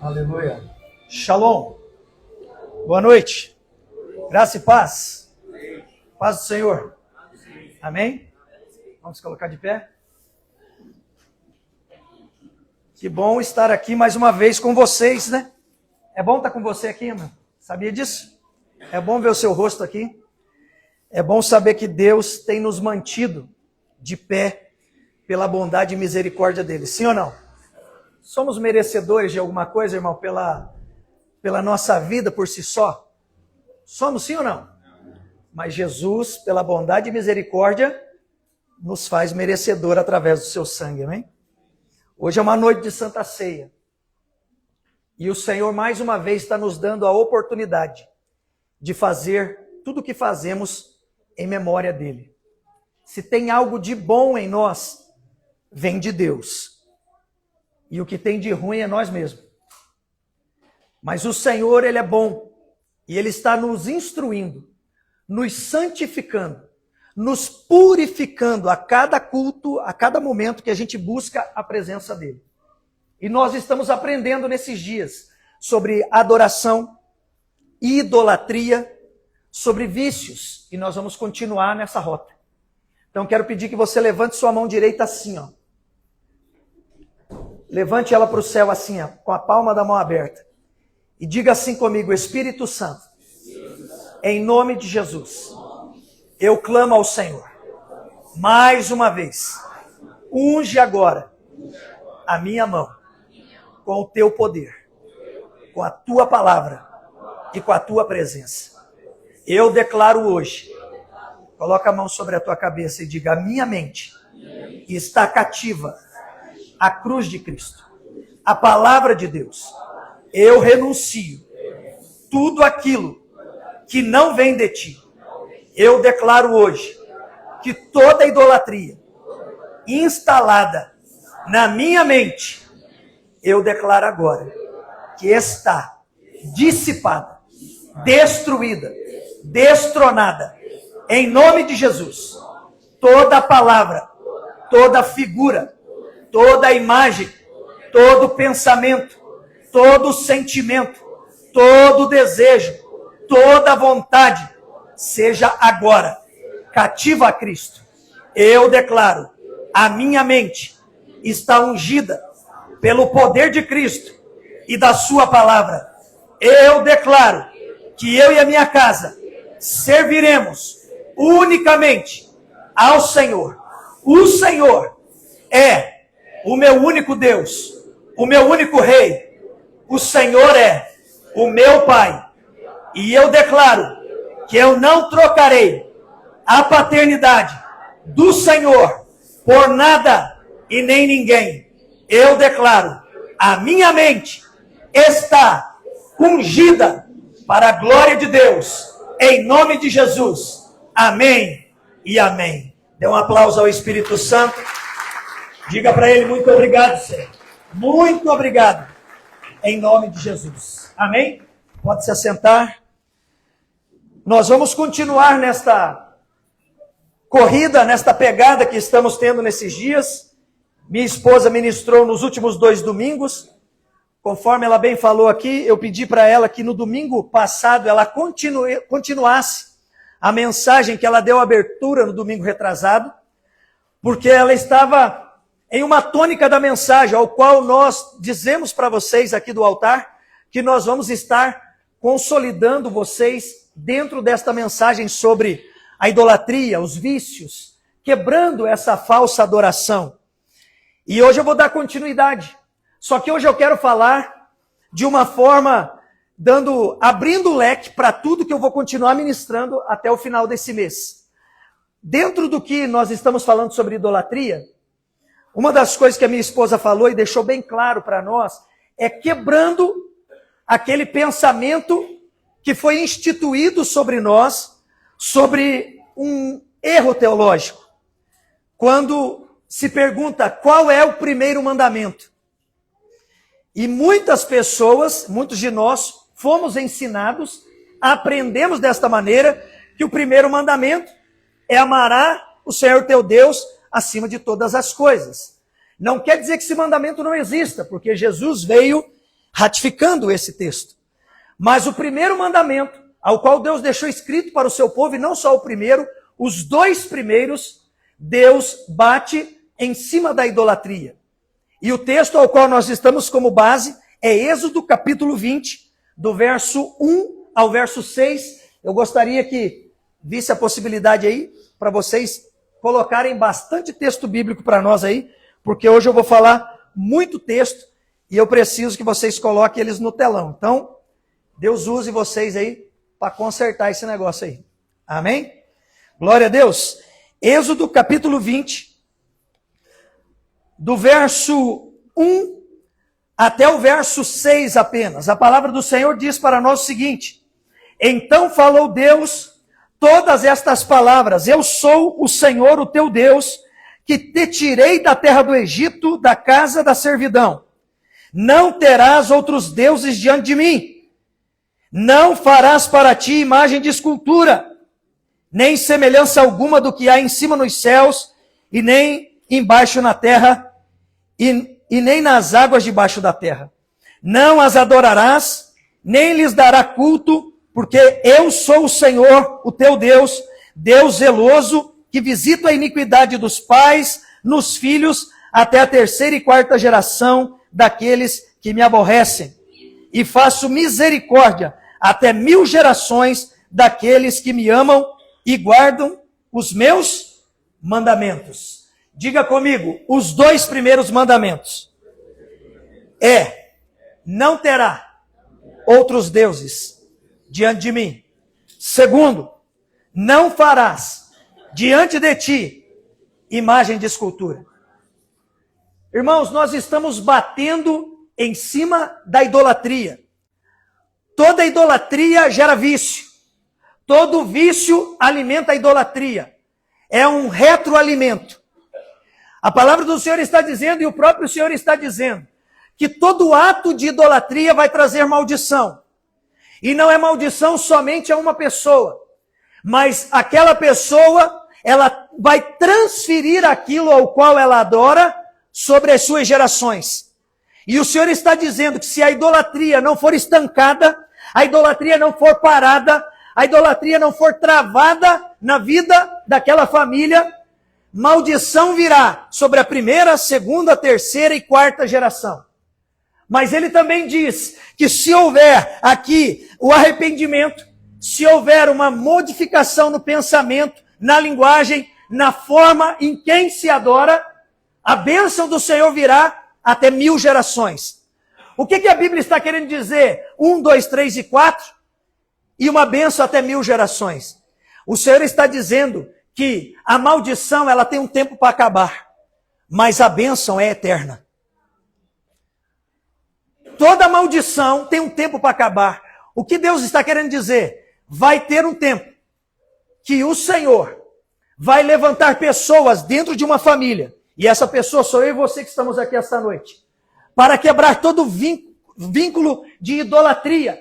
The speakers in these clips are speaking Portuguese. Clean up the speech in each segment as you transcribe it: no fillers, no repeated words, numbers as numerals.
Aleluia. Shalom. Boa noite. Graça e paz. Paz do Senhor. Amém? Vamos colocar de pé. Que bom estar aqui mais uma vez com vocês, né? É bom estar com você aqui, irmão. Sabia disso? É bom ver o seu rosto aqui. É bom saber que Deus tem nos mantido de pé pela bondade e misericórdia dele. Sim ou não? Somos merecedores de alguma coisa, irmão, pela nossa vida por si só? Somos, sim ou não? Mas Jesus, pela bondade e misericórdia, nos faz merecedor através do seu sangue, amém? Hoje é uma noite de Santa Ceia. E o Senhor, mais uma vez, está nos dando a oportunidade de fazer tudo o que fazemos em memória dele. Se tem algo de bom em nós, vem de Deus. E o que tem de ruim é nós mesmos. Mas o Senhor, Ele é bom. E Ele está nos instruindo, nos santificando, nos purificando a cada culto, a cada momento que a gente busca a presença dEle. E nós estamos aprendendo nesses dias sobre adoração, idolatria, sobre vícios. E nós vamos continuar nessa rota. Então quero pedir que você levante sua mão direita assim, ó. Levante ela para o céu assim, ó, com a palma da mão aberta. E diga assim comigo: Espírito Santo, em nome de Jesus, eu clamo ao Senhor. Mais uma vez, unge agora a minha mão com o teu poder, com a tua palavra e com a tua presença. Eu declaro hoje, coloca a mão sobre a tua cabeça e diga: a minha mente está cativa à cruz de Cristo, a palavra de Deus. Eu renuncio tudo aquilo que não vem de ti. Eu declaro hoje que toda idolatria instalada na minha mente, eu declaro agora que está dissipada, destruída, destronada, em nome de Jesus. Toda palavra, toda figura, toda imagem, todo pensamento, todo sentimento, todo desejo, toda vontade, seja agora cativa a Cristo. Eu declaro, a minha mente está ungida pelo poder de Cristo e da sua palavra. Eu declaro que eu e a minha casa serviremos unicamente ao Senhor. O Senhor é o meu único Deus, o meu único Rei. O Senhor é o meu Pai. E eu declaro que eu não trocarei a paternidade do Senhor por nada e nem ninguém. Eu declaro, a minha mente está ungida para a glória de Deus, em nome de Jesus. Amém e amém. Dê um aplauso ao Espírito Santo. Diga para ele: muito obrigado, Senhor. Muito obrigado. Em nome de Jesus. Amém? Pode se assentar. Nós vamos continuar nesta corrida, nesta pegada que estamos tendo nesses dias. Minha esposa ministrou nos últimos 2 domingos. Conforme ela bem falou aqui, eu pedi para ela que no domingo passado ela continuasse a mensagem que ela deu abertura no domingo retrasado, porque ela estava em uma tônica da mensagem, ao qual nós dizemos para vocês aqui do altar, que nós vamos estar consolidando vocês dentro desta mensagem sobre a idolatria, os vícios, quebrando essa falsa adoração. E hoje eu vou dar continuidade. Só que hoje eu quero falar de uma forma, abrindo o leque para tudo que eu vou continuar ministrando até o final desse mês. Dentro do que nós estamos falando sobre idolatria, uma das coisas que a minha esposa falou e deixou bem claro para nós é quebrando aquele pensamento que foi instituído sobre nós, sobre um erro teológico. Quando se pergunta qual é o primeiro mandamento. E muitas pessoas, muitos de nós, fomos ensinados, aprendemos desta maneira, que o primeiro mandamento é amar o Senhor teu Deus acima de todas as coisas. Não quer dizer que esse mandamento não exista, porque Jesus veio ratificando esse texto. Mas o primeiro mandamento, ao qual Deus deixou escrito para o seu povo, e não só o primeiro, os 2 primeiros, Deus bate em cima da idolatria. E o texto ao qual nós estamos como base é Êxodo capítulo 20, do verso 1 ao verso 6. Eu gostaria que visse a possibilidade aí, para vocês colocarem bastante texto bíblico para nós aí, porque hoje eu vou falar muito texto e eu preciso que vocês coloquem eles no telão. Então, Deus use vocês aí para consertar esse negócio aí. Amém? Glória a Deus. Êxodo capítulo 20, do verso 1 até o verso 6 apenas. A palavra do Senhor diz para nós o seguinte: então falou Deus todas estas palavras: eu sou o Senhor, o teu Deus, que te tirei da terra do Egito, da casa da servidão. Não terás outros deuses diante de mim. Não farás para ti imagem de escultura, nem semelhança alguma do que há em cima nos céus, e nem embaixo na terra, e nem nas águas debaixo da terra. Não as adorarás, nem lhes dará culto, porque eu sou o Senhor, o teu Deus, Deus zeloso, que visita a iniquidade dos pais nos filhos, até a 3ª e 4ª geração daqueles que me aborrecem. E faço misericórdia até 1000 gerações daqueles que me amam e guardam os meus mandamentos. Diga comigo, os 2 primeiros mandamentos. Não terá outros deuses diante de mim. Segundo, não farás diante de ti imagem de escultura. Irmãos, nós estamos batendo em cima da idolatria. Toda idolatria gera vício. Todo vício alimenta a idolatria. É um retroalimento. A palavra do Senhor está dizendo, e o próprio Senhor está dizendo, que todo ato de idolatria vai trazer maldição. E não é maldição somente a uma pessoa, mas aquela pessoa, ela vai transferir aquilo ao qual ela adora sobre as suas gerações. E o Senhor está dizendo que se a idolatria não for estancada, a idolatria não for parada, a idolatria não for travada na vida daquela família, maldição virá sobre a 1ª, 2ª, 3ª e 4ª geração. Mas ele também diz que se houver aqui o arrependimento, se houver uma modificação no pensamento, na linguagem, na forma em quem se adora, a bênção do Senhor virá até 1000 gerações. O que a Bíblia está querendo dizer? 1, 2, 3 e 4 e uma bênção até 1000 gerações. O Senhor está dizendo que a maldição ela tem um tempo para acabar, mas a bênção é eterna. Toda maldição tem um tempo para acabar. O que Deus está querendo dizer? Vai ter um tempo que o Senhor vai levantar pessoas dentro de uma família, e essa pessoa sou eu e você que estamos aqui esta noite, para quebrar todo vínculo de idolatria,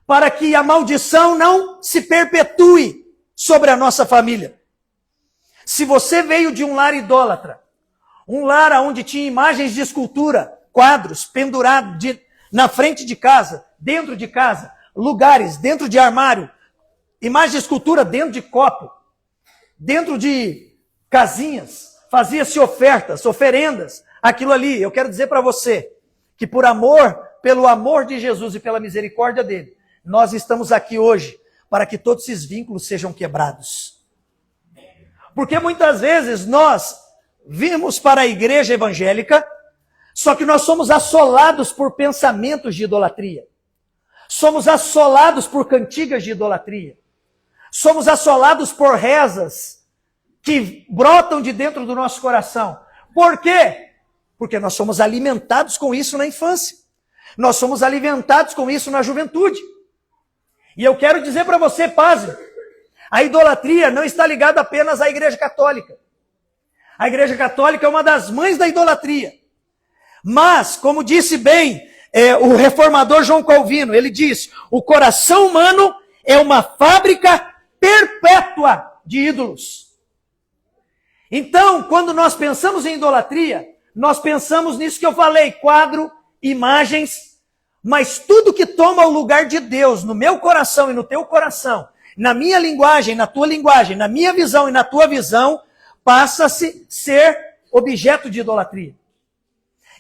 para que a maldição não se perpetue sobre a nossa família. Se você veio de um lar idólatra, um lar onde tinha imagens de escultura, quadros pendurados na frente de casa, dentro de casa, lugares dentro de armário, imagem de escultura dentro de copo, dentro de casinhas, fazia-se ofertas, oferendas, aquilo ali. Eu quero dizer para você que por amor, pelo amor de Jesus e pela misericórdia dele, nós estamos aqui hoje para que todos esses vínculos sejam quebrados. Porque muitas vezes nós vimos para a igreja evangélica, só que nós somos assolados por pensamentos de idolatria. Somos assolados por cantigas de idolatria. Somos assolados por rezas que brotam de dentro do nosso coração. Por quê? Porque nós somos alimentados com isso na infância. Nós somos alimentados com isso na juventude. E eu quero dizer para você, pasme, a idolatria não está ligada apenas à Igreja Católica. A Igreja Católica é uma das mães da idolatria. Mas, como disse bem o reformador João Calvino, ele diz, o coração humano é uma fábrica perpétua de ídolos. Então, quando nós pensamos em idolatria, nós pensamos nisso que eu falei, quadro, imagens, Mas tudo que toma o lugar de Deus no meu coração e no teu coração, na minha linguagem, na tua linguagem, na minha visão e na tua visão, passa-se ser objeto de idolatria.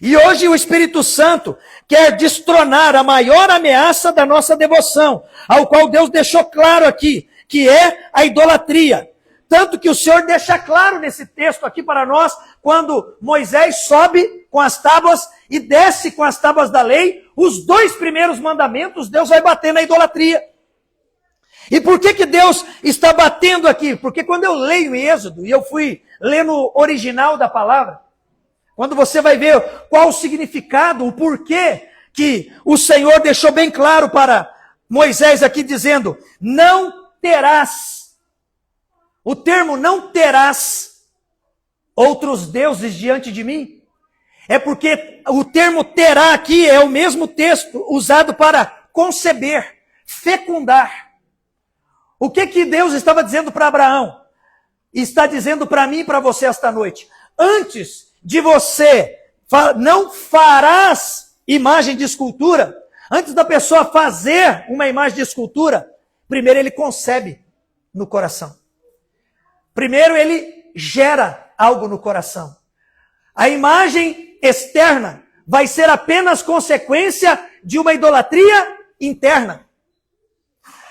E hoje o Espírito Santo quer destronar a maior ameaça da nossa devoção, ao qual Deus deixou claro aqui, que é a idolatria. Tanto que o Senhor deixa claro nesse texto aqui para nós, quando Moisés sobe com as tábuas e desce com as tábuas da lei, os 2 primeiros mandamentos, Deus vai bater na idolatria. E por que Deus está batendo aqui? Porque quando eu leio em Êxodo, e eu fui ler no original da palavra, quando você vai ver qual o significado, o porquê que o Senhor deixou bem claro para Moisés aqui dizendo, não terás. O termo não terás outros deuses diante de mim. É porque o termo terá aqui é o mesmo texto usado para conceber, fecundar. O que Deus estava dizendo para Abraão? Está dizendo para mim e para você esta noite. Antes de você, não farás imagem de escultura. Antes da pessoa fazer uma imagem de escultura, primeiro ele concebe no coração. Primeiro ele gera algo no coração. A imagem externa vai ser apenas consequência de uma idolatria interna.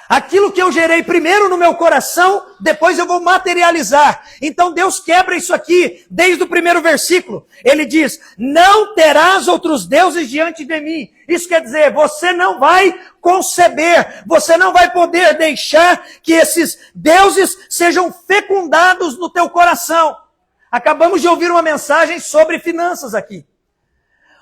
Aquilo que eu gerei primeiro no meu coração, depois eu vou materializar. Então Deus quebra isso aqui desde o primeiro versículo. Ele diz, não terás outros deuses diante de mim. Isso quer dizer, você não vai conceber, você não vai poder deixar que esses deuses sejam fecundados no teu coração. Acabamos de ouvir uma mensagem sobre finanças aqui.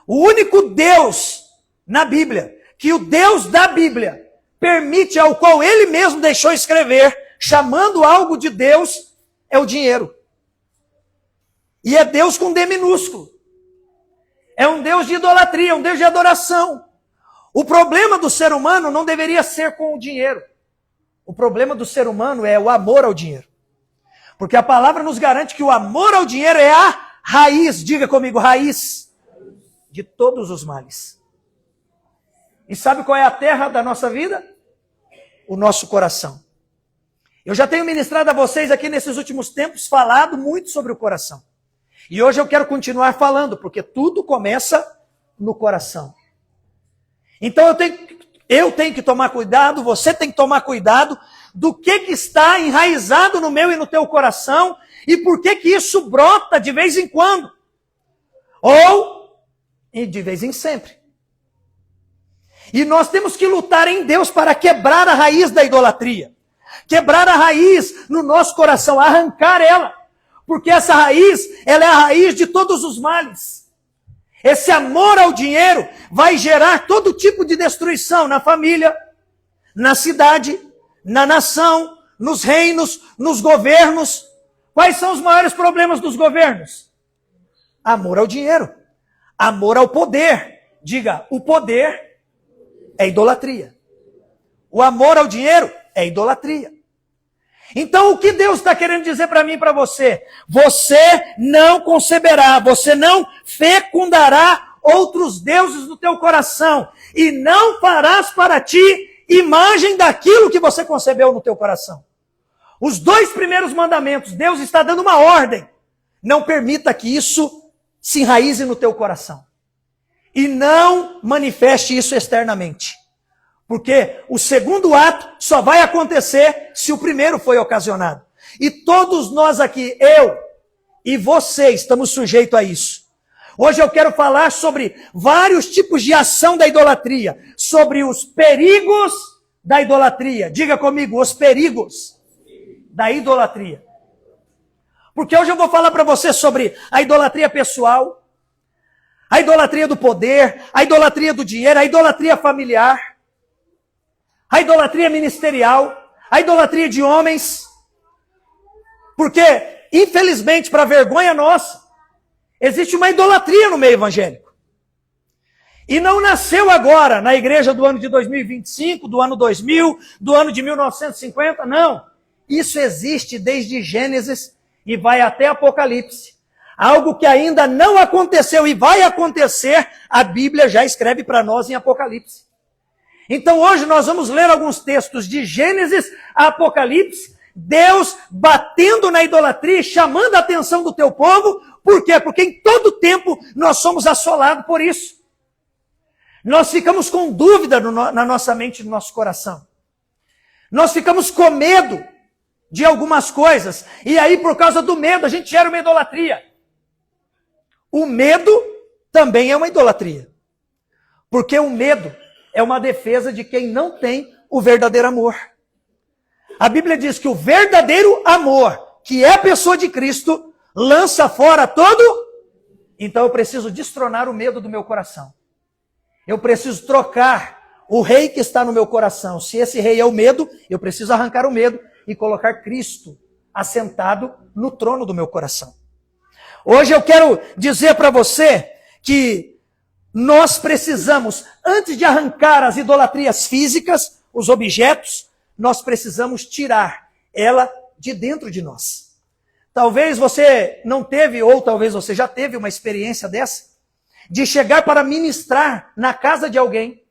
O único Deus na Bíblia, que o Deus da Bíblia permite, ao qual ele mesmo deixou escrever, chamando algo de Deus, é o dinheiro. E é Deus com D minúsculo. É um Deus de idolatria, um Deus de adoração. O problema do ser humano não deveria ser com o dinheiro. O problema do ser humano é o amor ao dinheiro. Porque a palavra nos garante que o amor ao dinheiro é a raiz, diga comigo, raiz de todos os males. E sabe qual é a terra da nossa vida? O nosso coração. Eu já tenho ministrado a vocês aqui nesses últimos tempos, falado muito sobre o coração. E hoje eu quero continuar falando, porque tudo começa no coração. Então eu tenho que tomar cuidado, você tem que tomar cuidado do que está enraizado no meu e no teu coração e por que isso brota de vez em quando. Ou de vez em sempre. E nós temos que lutar em Deus para quebrar a raiz da idolatria. Quebrar a raiz no nosso coração, arrancar ela. Porque essa raiz, ela é a raiz de todos os males. Esse amor ao dinheiro vai gerar todo tipo de destruição na família, na cidade, na nação, nos reinos, nos governos. Quais são os maiores problemas dos governos? Amor ao dinheiro. Amor ao poder. Diga, o poder é idolatria. O amor ao dinheiro é idolatria. Então o que Deus está querendo dizer para mim e para você? Você não conceberá, você não fecundará outros deuses no teu coração. E não farás para ti imagem daquilo que você concebeu no teu coração. Os 2 primeiros mandamentos, Deus está dando uma ordem. Não permita que isso se enraize no teu coração. E não manifeste isso externamente. Porque o segundo ato só vai acontecer se o primeiro foi ocasionado. E todos nós aqui, eu e você, estamos sujeitos a isso. Hoje eu quero falar sobre vários tipos de ação da idolatria. Sobre os perigos da idolatria. Diga comigo, os perigos da idolatria. Porque hoje eu vou falar para você sobre a idolatria pessoal, a idolatria do poder, a idolatria do dinheiro, a idolatria familiar, a idolatria ministerial, a idolatria de homens. Porque, infelizmente, para vergonha nossa, existe uma idolatria no meio evangélico. E não nasceu agora, na igreja do ano de 2025, do ano 2000, do ano de 1950, não. Isso existe desde Gênesis e vai até Apocalipse. Algo que ainda não aconteceu e vai acontecer, a Bíblia já escreve para nós em Apocalipse. Então hoje nós vamos ler alguns textos de Gênesis a Apocalipse, Deus batendo na idolatria e chamando a atenção do teu povo. Por quê? Porque em todo tempo nós somos assolados por isso. Nós ficamos com dúvida na nossa mente e no nosso coração. Nós ficamos com medo de algumas coisas. E aí, por causa do medo, a gente gera uma idolatria. O medo também é uma idolatria. Porque o medo é uma defesa de quem não tem o verdadeiro amor. A Bíblia diz que o verdadeiro amor, que é a pessoa de Cristo, lança fora todo. Então eu preciso destronar o medo do meu coração. Eu preciso trocar o rei que está no meu coração. Se esse rei é o medo, eu preciso arrancar o medo e colocar Cristo assentado no trono do meu coração. Hoje eu quero dizer para você que nós precisamos, antes de arrancar as idolatrias físicas, os objetos, nós precisamos tirar ela de dentro de nós. Talvez você não teve, ou talvez você já teve uma experiência dessa, de chegar para ministrar na casa de alguém,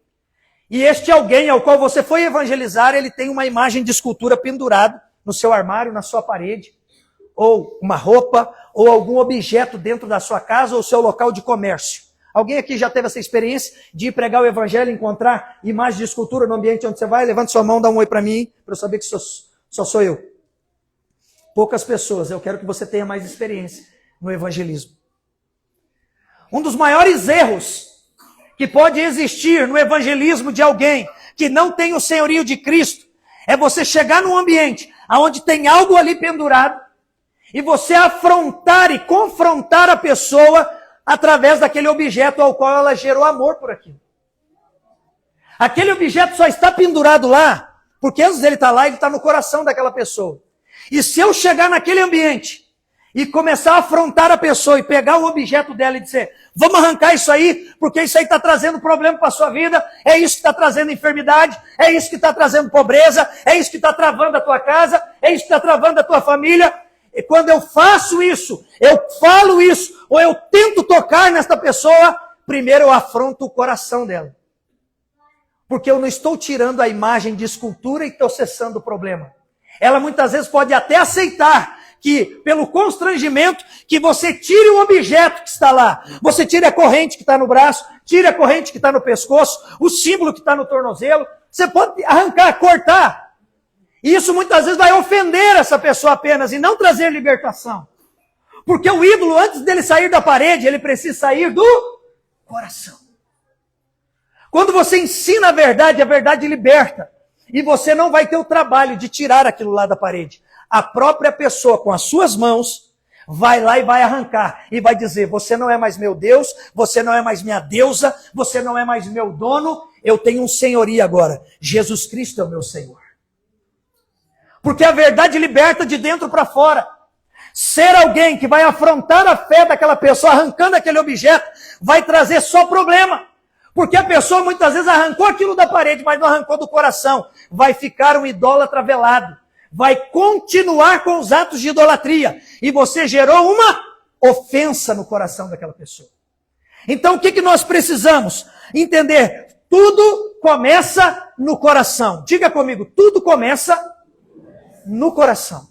e este alguém ao qual você foi evangelizar, ele tem uma imagem de escultura pendurada no seu armário, na sua parede, ou uma roupa, ou algum objeto dentro da sua casa, ou seu local de comércio. Alguém aqui já teve essa experiência de ir pregar o evangelho e encontrar imagem de escultura no ambiente onde você vai? Levante sua mão, dá um oi para mim, para eu saber que só sou eu. Poucas pessoas, eu quero que você tenha mais experiência no evangelismo. Um dos maiores erros que pode existir no evangelismo de alguém que não tem o senhorio de Cristo é você chegar num ambiente onde tem algo ali pendurado e você afrontar e confrontar a pessoa através daquele objeto ao qual ela gerou amor por aquilo. Aquele objeto só está pendurado lá porque antes dele estar lá, ele está no coração daquela pessoa. E se eu chegar naquele ambiente e começar a afrontar a pessoa e pegar o objeto dela e dizer, vamos arrancar isso aí, porque isso aí está trazendo problema para a sua vida, é isso que está trazendo enfermidade, é isso que está trazendo pobreza, é isso que está travando a tua casa, é isso que está travando a tua família. E quando eu faço isso, eu falo isso, ou eu tento tocar nesta pessoa, primeiro eu afronto o coração dela. Porque eu não estou tirando a imagem de escultura e estou cessando o problema. Ela muitas vezes pode até aceitar que, pelo constrangimento, que você tire o objeto que está lá. Você tire a corrente que está no braço, tire a corrente que está no pescoço, o símbolo que está no tornozelo. Você pode arrancar, cortar. E isso muitas vezes vai ofender essa pessoa apenas e não trazer libertação. Porque o ídolo, antes dele sair da parede, ele precisa sair do coração. Quando você ensina a verdade liberta. E você não vai ter o trabalho de tirar aquilo lá da parede. A própria pessoa, com as suas mãos, vai lá e vai arrancar. E vai dizer, você não é mais meu Deus, você não é mais minha deusa, você não é mais meu dono, eu tenho um senhorio agora. Jesus Cristo é o meu Senhor. Porque a verdade liberta de dentro para fora. Ser alguém que vai afrontar a fé daquela pessoa, arrancando aquele objeto, vai trazer só problema. Porque a pessoa muitas vezes arrancou aquilo da parede, mas não arrancou do coração. Vai ficar um idólatra velado. Vai continuar com os atos de idolatria. E você gerou uma ofensa no coração daquela pessoa. Então o que nós precisamos? Entender, tudo começa no coração. Diga comigo, tudo começa no coração.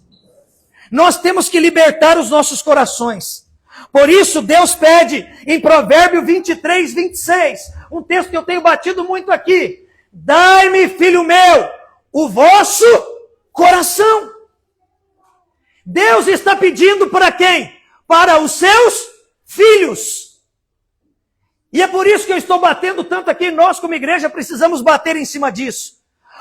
Nós temos que libertar os nossos corações. Por isso Deus pede em Provérbio 23, 26, um texto que eu tenho batido muito aqui. Dai-me, filho meu, o vosso coração. Deus está pedindo para quem? Para os seus filhos. E é por isso que eu estou batendo tanto aqui. Nós como igreja precisamos bater em cima disso.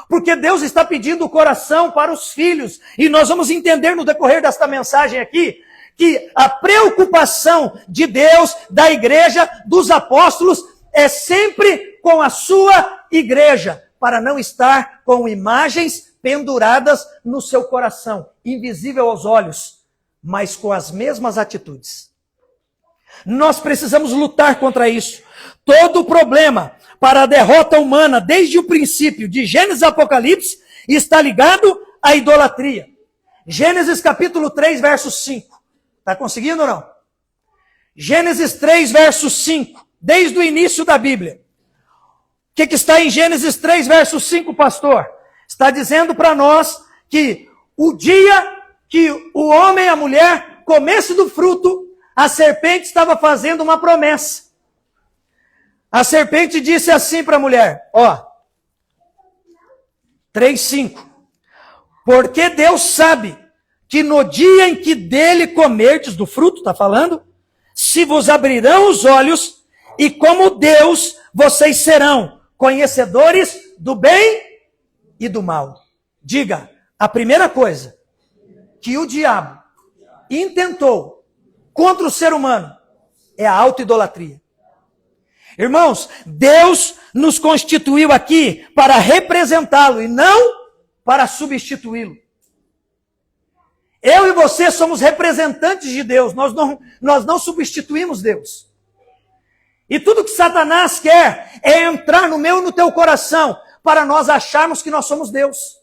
Porque Deus está pedindo o coração para os filhos. E nós vamos entender no decorrer desta mensagem aqui, que a preocupação de Deus, da igreja, dos apóstolos, é sempre com a sua igreja, para não estar com imagens penduradas no seu coração, invisível aos olhos, mas com as mesmas atitudes. Nós precisamos lutar contra isso. Todo o problema para a derrota humana, desde o princípio, de Gênesis a Apocalipse, está ligado à idolatria. Gênesis capítulo 3, verso 5. Está conseguindo ou não? Gênesis 3, verso 5, desde o início da Bíblia. O que está em Gênesis 3, verso 5, pastor? Está dizendo para nós que o dia que o homem e a mulher comesse do fruto, a serpente estava fazendo uma promessa. A serpente disse assim para a mulher, 3:5. Porque Deus sabe que no dia em que dele comerdes do fruto, está falando, se vos abrirão os olhos, e como Deus, vocês serão conhecedores do bem e do mal. Diga, a primeira coisa que o diabo intentou contra o ser humano é a autoidolatria. Irmãos, Deus nos constituiu aqui para representá-lo e não para substituí-lo. Eu e você somos representantes de Deus, nós não substituímos Deus. E tudo que Satanás quer é entrar no meu e no teu coração para nós acharmos que nós somos Deus.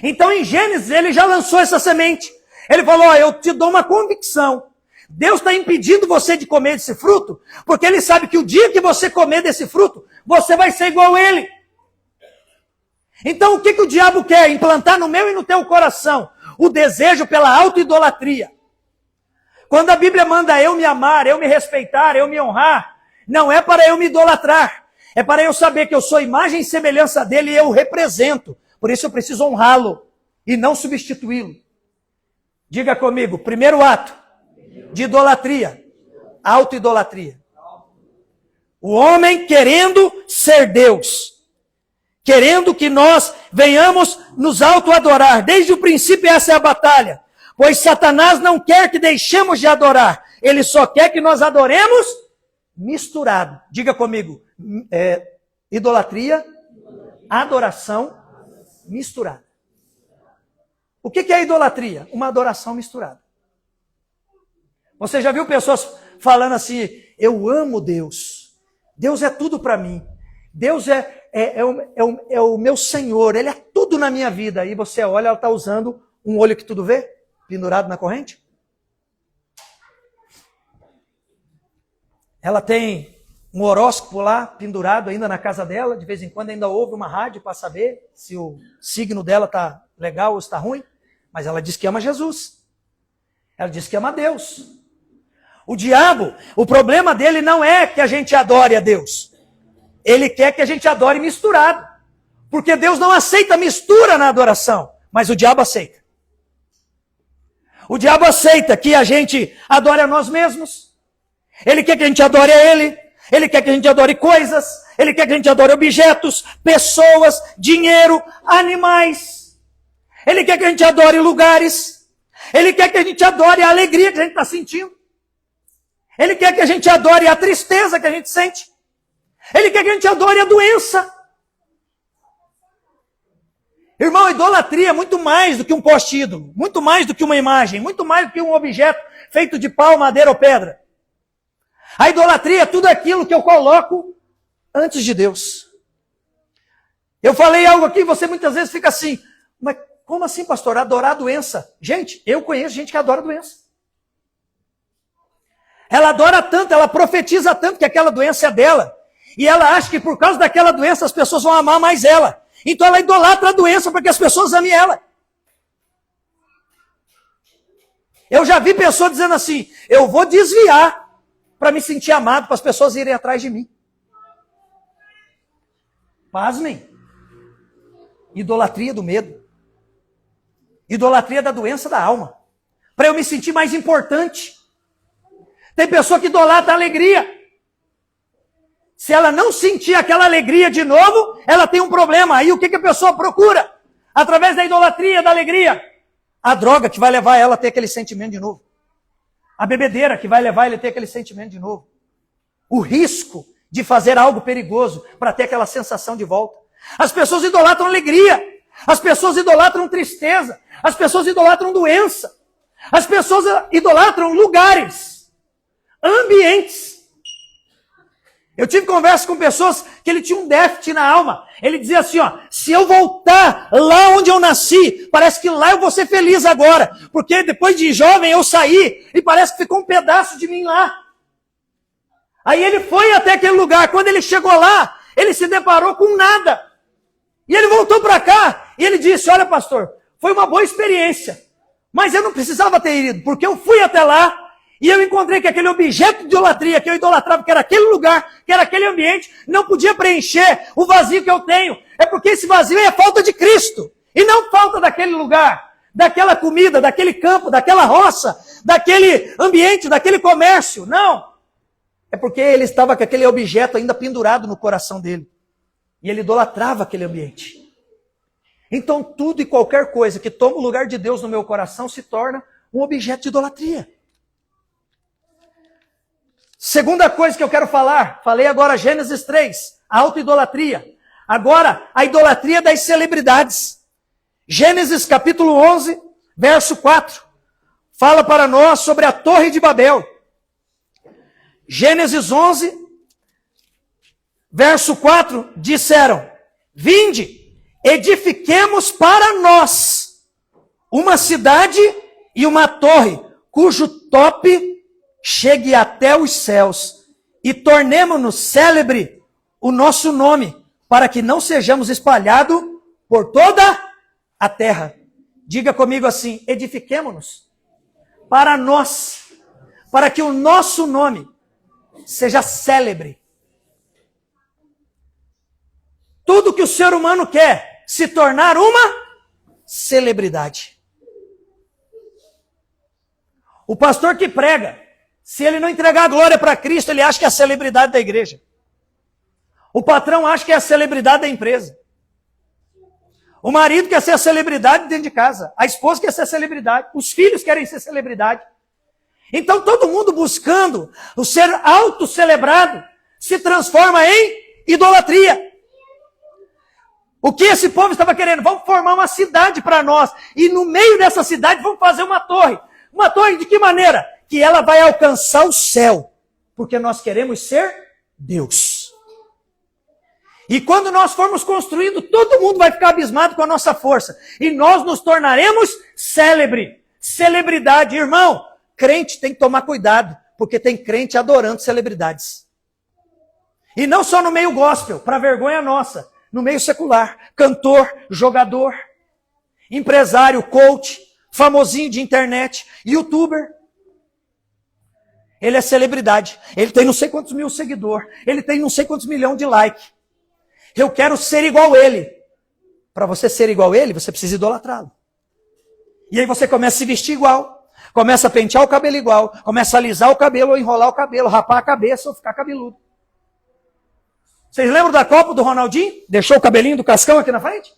Então em Gênesis ele já lançou essa semente. Ele falou, eu te dou uma convicção. Deus está impedindo você de comer desse fruto, porque ele sabe que o dia que você comer desse fruto, você vai ser igual a ele. Então o que o diabo quer? Implantar no meu e no teu coração o desejo pela autoidolatria. Quando a Bíblia manda eu me amar, eu me respeitar, eu me honrar, não é para eu me idolatrar, é para eu saber que eu sou imagem e semelhança dele e eu o represento. Por isso eu preciso honrá-lo e não substituí-lo. Diga comigo, primeiro ato de idolatria, autoidolatria. O homem querendo ser Deus, querendo que nós venhamos nos autoadorar. Desde o princípio essa é a batalha. Pois Satanás não quer que deixemos de adorar. Ele só quer que nós adoremos misturado. Diga comigo, idolatria, adoração misturada. O que é idolatria? Uma adoração misturada. Você já viu pessoas falando assim, eu amo Deus. Deus é tudo para mim. Deus é o meu Senhor. Ele é tudo na minha vida. Aí você olha, ela está usando um olho que tudo vê, pendurado na corrente. Ela tem um horóscopo lá, pendurado ainda na casa dela. De vez em quando ainda ouve uma rádio para saber se o signo dela está legal ou está ruim. Mas ela diz que ama Jesus. Ela diz que ama Deus. O diabo, o problema dele não é que a gente adore a Deus. Ele quer que a gente adore misturado. Porque Deus não aceita mistura na adoração. Mas o diabo aceita. O diabo aceita que a gente adore a nós mesmos. Ele quer que a gente adore a ele. Ele quer que a gente adore coisas. Ele quer que a gente adore objetos, pessoas, dinheiro, animais. Ele quer que a gente adore lugares. Ele quer que a gente adore a alegria que a gente está sentindo. Ele quer que a gente adore a tristeza que a gente sente. Ele quer que a gente adore a doença. Irmão, idolatria é muito mais do que um poste ídolo, muito mais do que uma imagem, muito mais do que um objeto feito de pau, madeira ou pedra. A idolatria é tudo aquilo que eu coloco antes de Deus. Eu falei algo aqui, você muitas vezes fica assim, mas como assim, pastor? Adorar a doença? Gente, eu conheço gente que adora a doença. Ela adora tanto, ela profetiza tanto que aquela doença é dela. E ela acha que por causa daquela doença as pessoas vão amar mais ela. Então ela idolatra a doença para que as pessoas amem ela. Eu já vi pessoas dizendo assim, eu vou desviar para me sentir amado, para as pessoas irem atrás de mim. Pasmem. Idolatria do medo. Idolatria da doença da alma. Para eu me sentir mais importante. Tem pessoa que idolatra a alegria. Se ela não sentir aquela alegria de novo, ela tem um problema. Aí o que a pessoa procura? Através da idolatria, da alegria. A droga que vai levar ela a ter aquele sentimento de novo. A bebedeira que vai levar ele a ter aquele sentimento de novo. O risco de fazer algo perigoso para ter aquela sensação de volta. As pessoas idolatram alegria. As pessoas idolatram tristeza. As pessoas idolatram doença. As pessoas idolatram lugares. Ambientes. Eu tive conversa com pessoas que ele tinha um déficit na alma. Ele dizia assim, se eu voltar lá onde eu nasci, parece que lá eu vou ser feliz agora. Porque depois de jovem eu saí e parece que ficou um pedaço de mim lá. Aí ele foi até aquele lugar. Quando ele chegou lá, ele se deparou com nada. E ele voltou para cá e ele disse, olha pastor, foi uma boa experiência. Mas eu não precisava ter ido, porque eu fui até lá e eu encontrei que aquele objeto de idolatria que eu idolatrava, que era aquele lugar, que era aquele ambiente, não podia preencher o vazio que eu tenho. É porque esse vazio é a falta de Cristo. E não falta daquele lugar, daquela comida, daquele campo, daquela roça, daquele ambiente, daquele comércio. Não. É porque ele estava com aquele objeto ainda pendurado no coração dele. E ele idolatrava aquele ambiente. Então tudo e qualquer coisa que toma o lugar de Deus no meu coração se torna um objeto de idolatria. Segunda coisa que eu quero falar, falei agora Gênesis 3, a autoidolatria. Agora, a idolatria das celebridades. Gênesis capítulo 11, verso 4, fala para nós sobre a Torre de Babel. Gênesis 11, verso 4, disseram, vinde, edifiquemos para nós uma cidade e uma torre, cujo tope chegue até os céus, e tornemo-nos célebre o nosso nome, para que não sejamos espalhados por toda a terra. Diga comigo assim, edifiquemo-nos para nós, para que o nosso nome seja célebre. Tudo que o ser humano quer, se tornar uma celebridade. O pastor que prega, se ele não entregar a glória para Cristo, ele acha que é a celebridade da igreja. O patrão acha que é a celebridade da empresa. O marido quer ser a celebridade dentro de casa. A esposa quer ser a celebridade. Os filhos querem ser celebridade. Então todo mundo buscando o ser auto-celebrado se transforma em idolatria. O que esse povo estava querendo? Vamos formar uma cidade para nós. E no meio dessa cidade vamos fazer uma torre. Uma torre de que maneira? Que ela vai alcançar o céu. Porque nós queremos ser Deus. E quando nós formos construindo, todo mundo vai ficar abismado com a nossa força. E nós nos tornaremos célebre. Celebridade. Irmão, crente tem que tomar cuidado. Porque tem crente adorando celebridades. E não só no meio gospel, para vergonha nossa. No meio secular. Cantor, jogador, empresário, coach, famosinho de internet, youtuber. Ele é celebridade. Ele tem não sei quantos mil seguidores. Ele tem não sei quantos milhões de likes. Eu quero ser igual a ele. Para você ser igual a ele, você precisa idolatrá-lo. E aí você começa a se vestir igual. Começa a pentear o cabelo igual. Começa a alisar o cabelo ou enrolar o cabelo. Rapar a cabeça ou ficar cabeludo. Vocês lembram da Copa do Ronaldinho? Deixou o cabelinho do Cascão aqui na frente?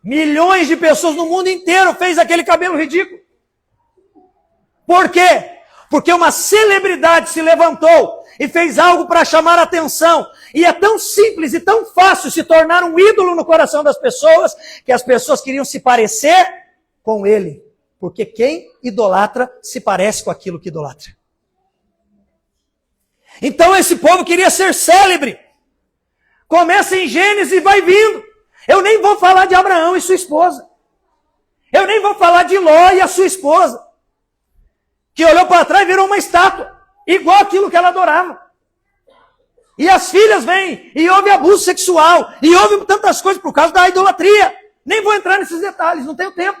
Milhões de pessoas no mundo inteiro fez aquele cabelo ridículo. Por quê? Porque uma celebridade se levantou e fez algo para chamar a atenção. E é tão simples e tão fácil se tornar um ídolo no coração das pessoas, que as pessoas queriam se parecer com ele. Porque quem idolatra se parece com aquilo que idolatra. Então esse povo queria ser célebre. Começa em Gênesis e vai vindo. Eu nem vou falar de Abraão e sua esposa. Eu nem vou falar de Ló e a sua esposa. Que olhou para trás e virou uma estátua. Igual aquilo que ela adorava. E as filhas vêm e houve abuso sexual. E houve tantas coisas por causa da idolatria. Nem vou entrar nesses detalhes, não tenho tempo.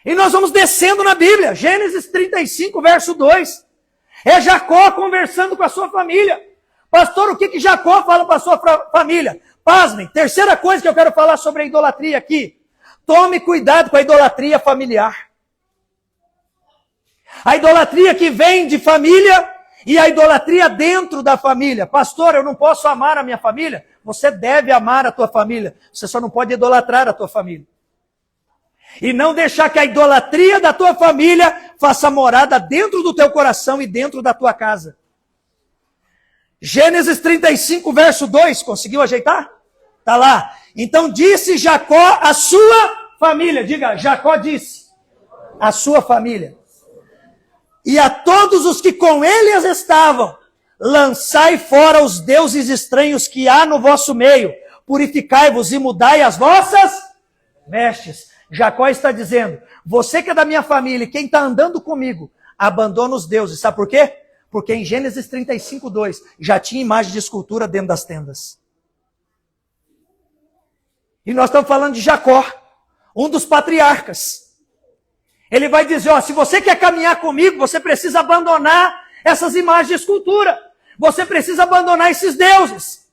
E nós vamos descendo na Bíblia. Gênesis 35, verso 2. É Jacó conversando com a sua família. Pastor, o que Jacó fala para a sua família? Pasmem, terceira coisa que eu quero falar sobre a idolatria aqui. Tome cuidado com a idolatria familiar. A idolatria que vem de família e a idolatria dentro da família. Pastor, eu não posso amar a minha família? Você deve amar a tua família. Você só não pode idolatrar a tua família. E não deixar que a idolatria da tua família faça morada dentro do teu coração e dentro da tua casa. Gênesis 35, verso 2. Conseguiu ajeitar? Está lá. Então disse Jacó à sua família. Diga, Jacó disse. A sua família. E a todos os que com eles estavam, lançai fora os deuses estranhos que há no vosso meio, purificai-vos e mudai as vossas vestes. Jacó está dizendo, você que é da minha família, quem está andando comigo, abandona os deuses. Sabe por quê? Porque em Gênesis 35:2 já tinha imagem de escultura dentro das tendas. E nós estamos falando de Jacó, um dos patriarcas. Ele vai dizer, ó, se você quer caminhar comigo, você precisa abandonar essas imagens de escultura. Você precisa abandonar esses deuses.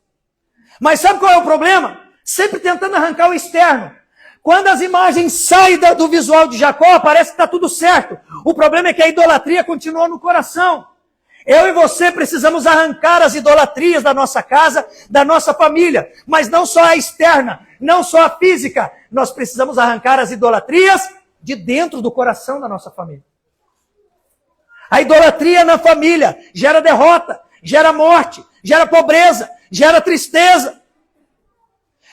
Mas sabe qual é o problema? Sempre tentando arrancar o externo. Quando as imagens saem do visual de Jacó, parece que está tudo certo. O problema é que a idolatria continua no coração. Eu e você precisamos arrancar as idolatrias da nossa casa, da nossa família. Mas não só a externa, não só a física. Nós precisamos arrancar as idolatrias de dentro do coração da nossa família. A idolatria na família gera derrota, gera morte, gera pobreza, gera tristeza.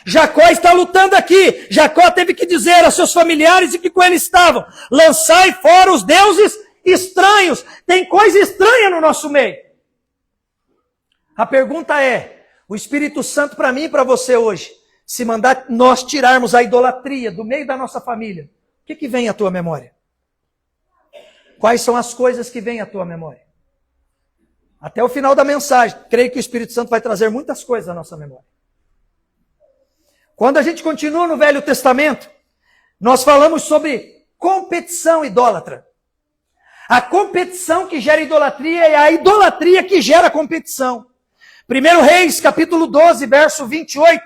Jacó está lutando aqui. Jacó teve que dizer a seus familiares e que com ele estavam, lançai fora os deuses estranhos. Tem coisa estranha no nosso meio. A pergunta é, o Espírito Santo para mim e para você hoje, se mandar nós tirarmos a idolatria do meio da nossa família, o que vem à tua memória? Quais são as coisas que vêm à tua memória? Até o final da mensagem, creio que o Espírito Santo vai trazer muitas coisas à nossa memória. Quando a gente continua no Velho Testamento, nós falamos sobre competição idólatra. A competição que gera idolatria é a idolatria que gera competição. 1 Reis, capítulo 12, verso 28,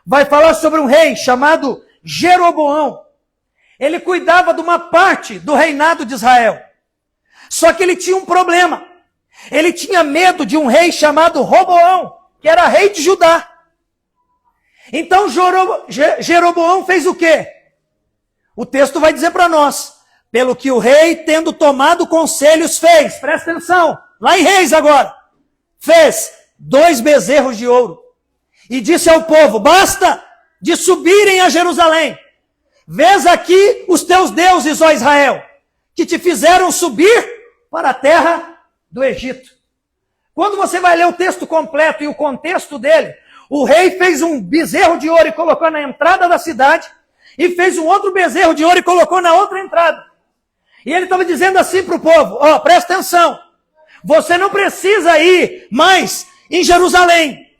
vai falar sobre um rei chamado Jeroboão. Ele cuidava de uma parte do reinado de Israel. Só que ele tinha um problema. Ele tinha medo de um rei chamado Roboão, que era rei de Judá. Então Jeroboão fez o quê? O texto vai dizer para nós. Pelo que o rei, tendo tomado conselhos, fez. Presta atenção. Lá em Reis agora. Fez 2 bezerros de ouro. E disse ao povo, basta de subirem a Jerusalém. Vês aqui os teus deuses, ó Israel, que te fizeram subir para a terra do Egito. Quando você vai ler o texto completo e o contexto dele, o rei fez um bezerro de ouro e colocou na entrada da cidade, e fez um outro bezerro de ouro e colocou na outra entrada. E ele estava dizendo assim para o povo, ó, presta atenção, você não precisa ir mais em Jerusalém,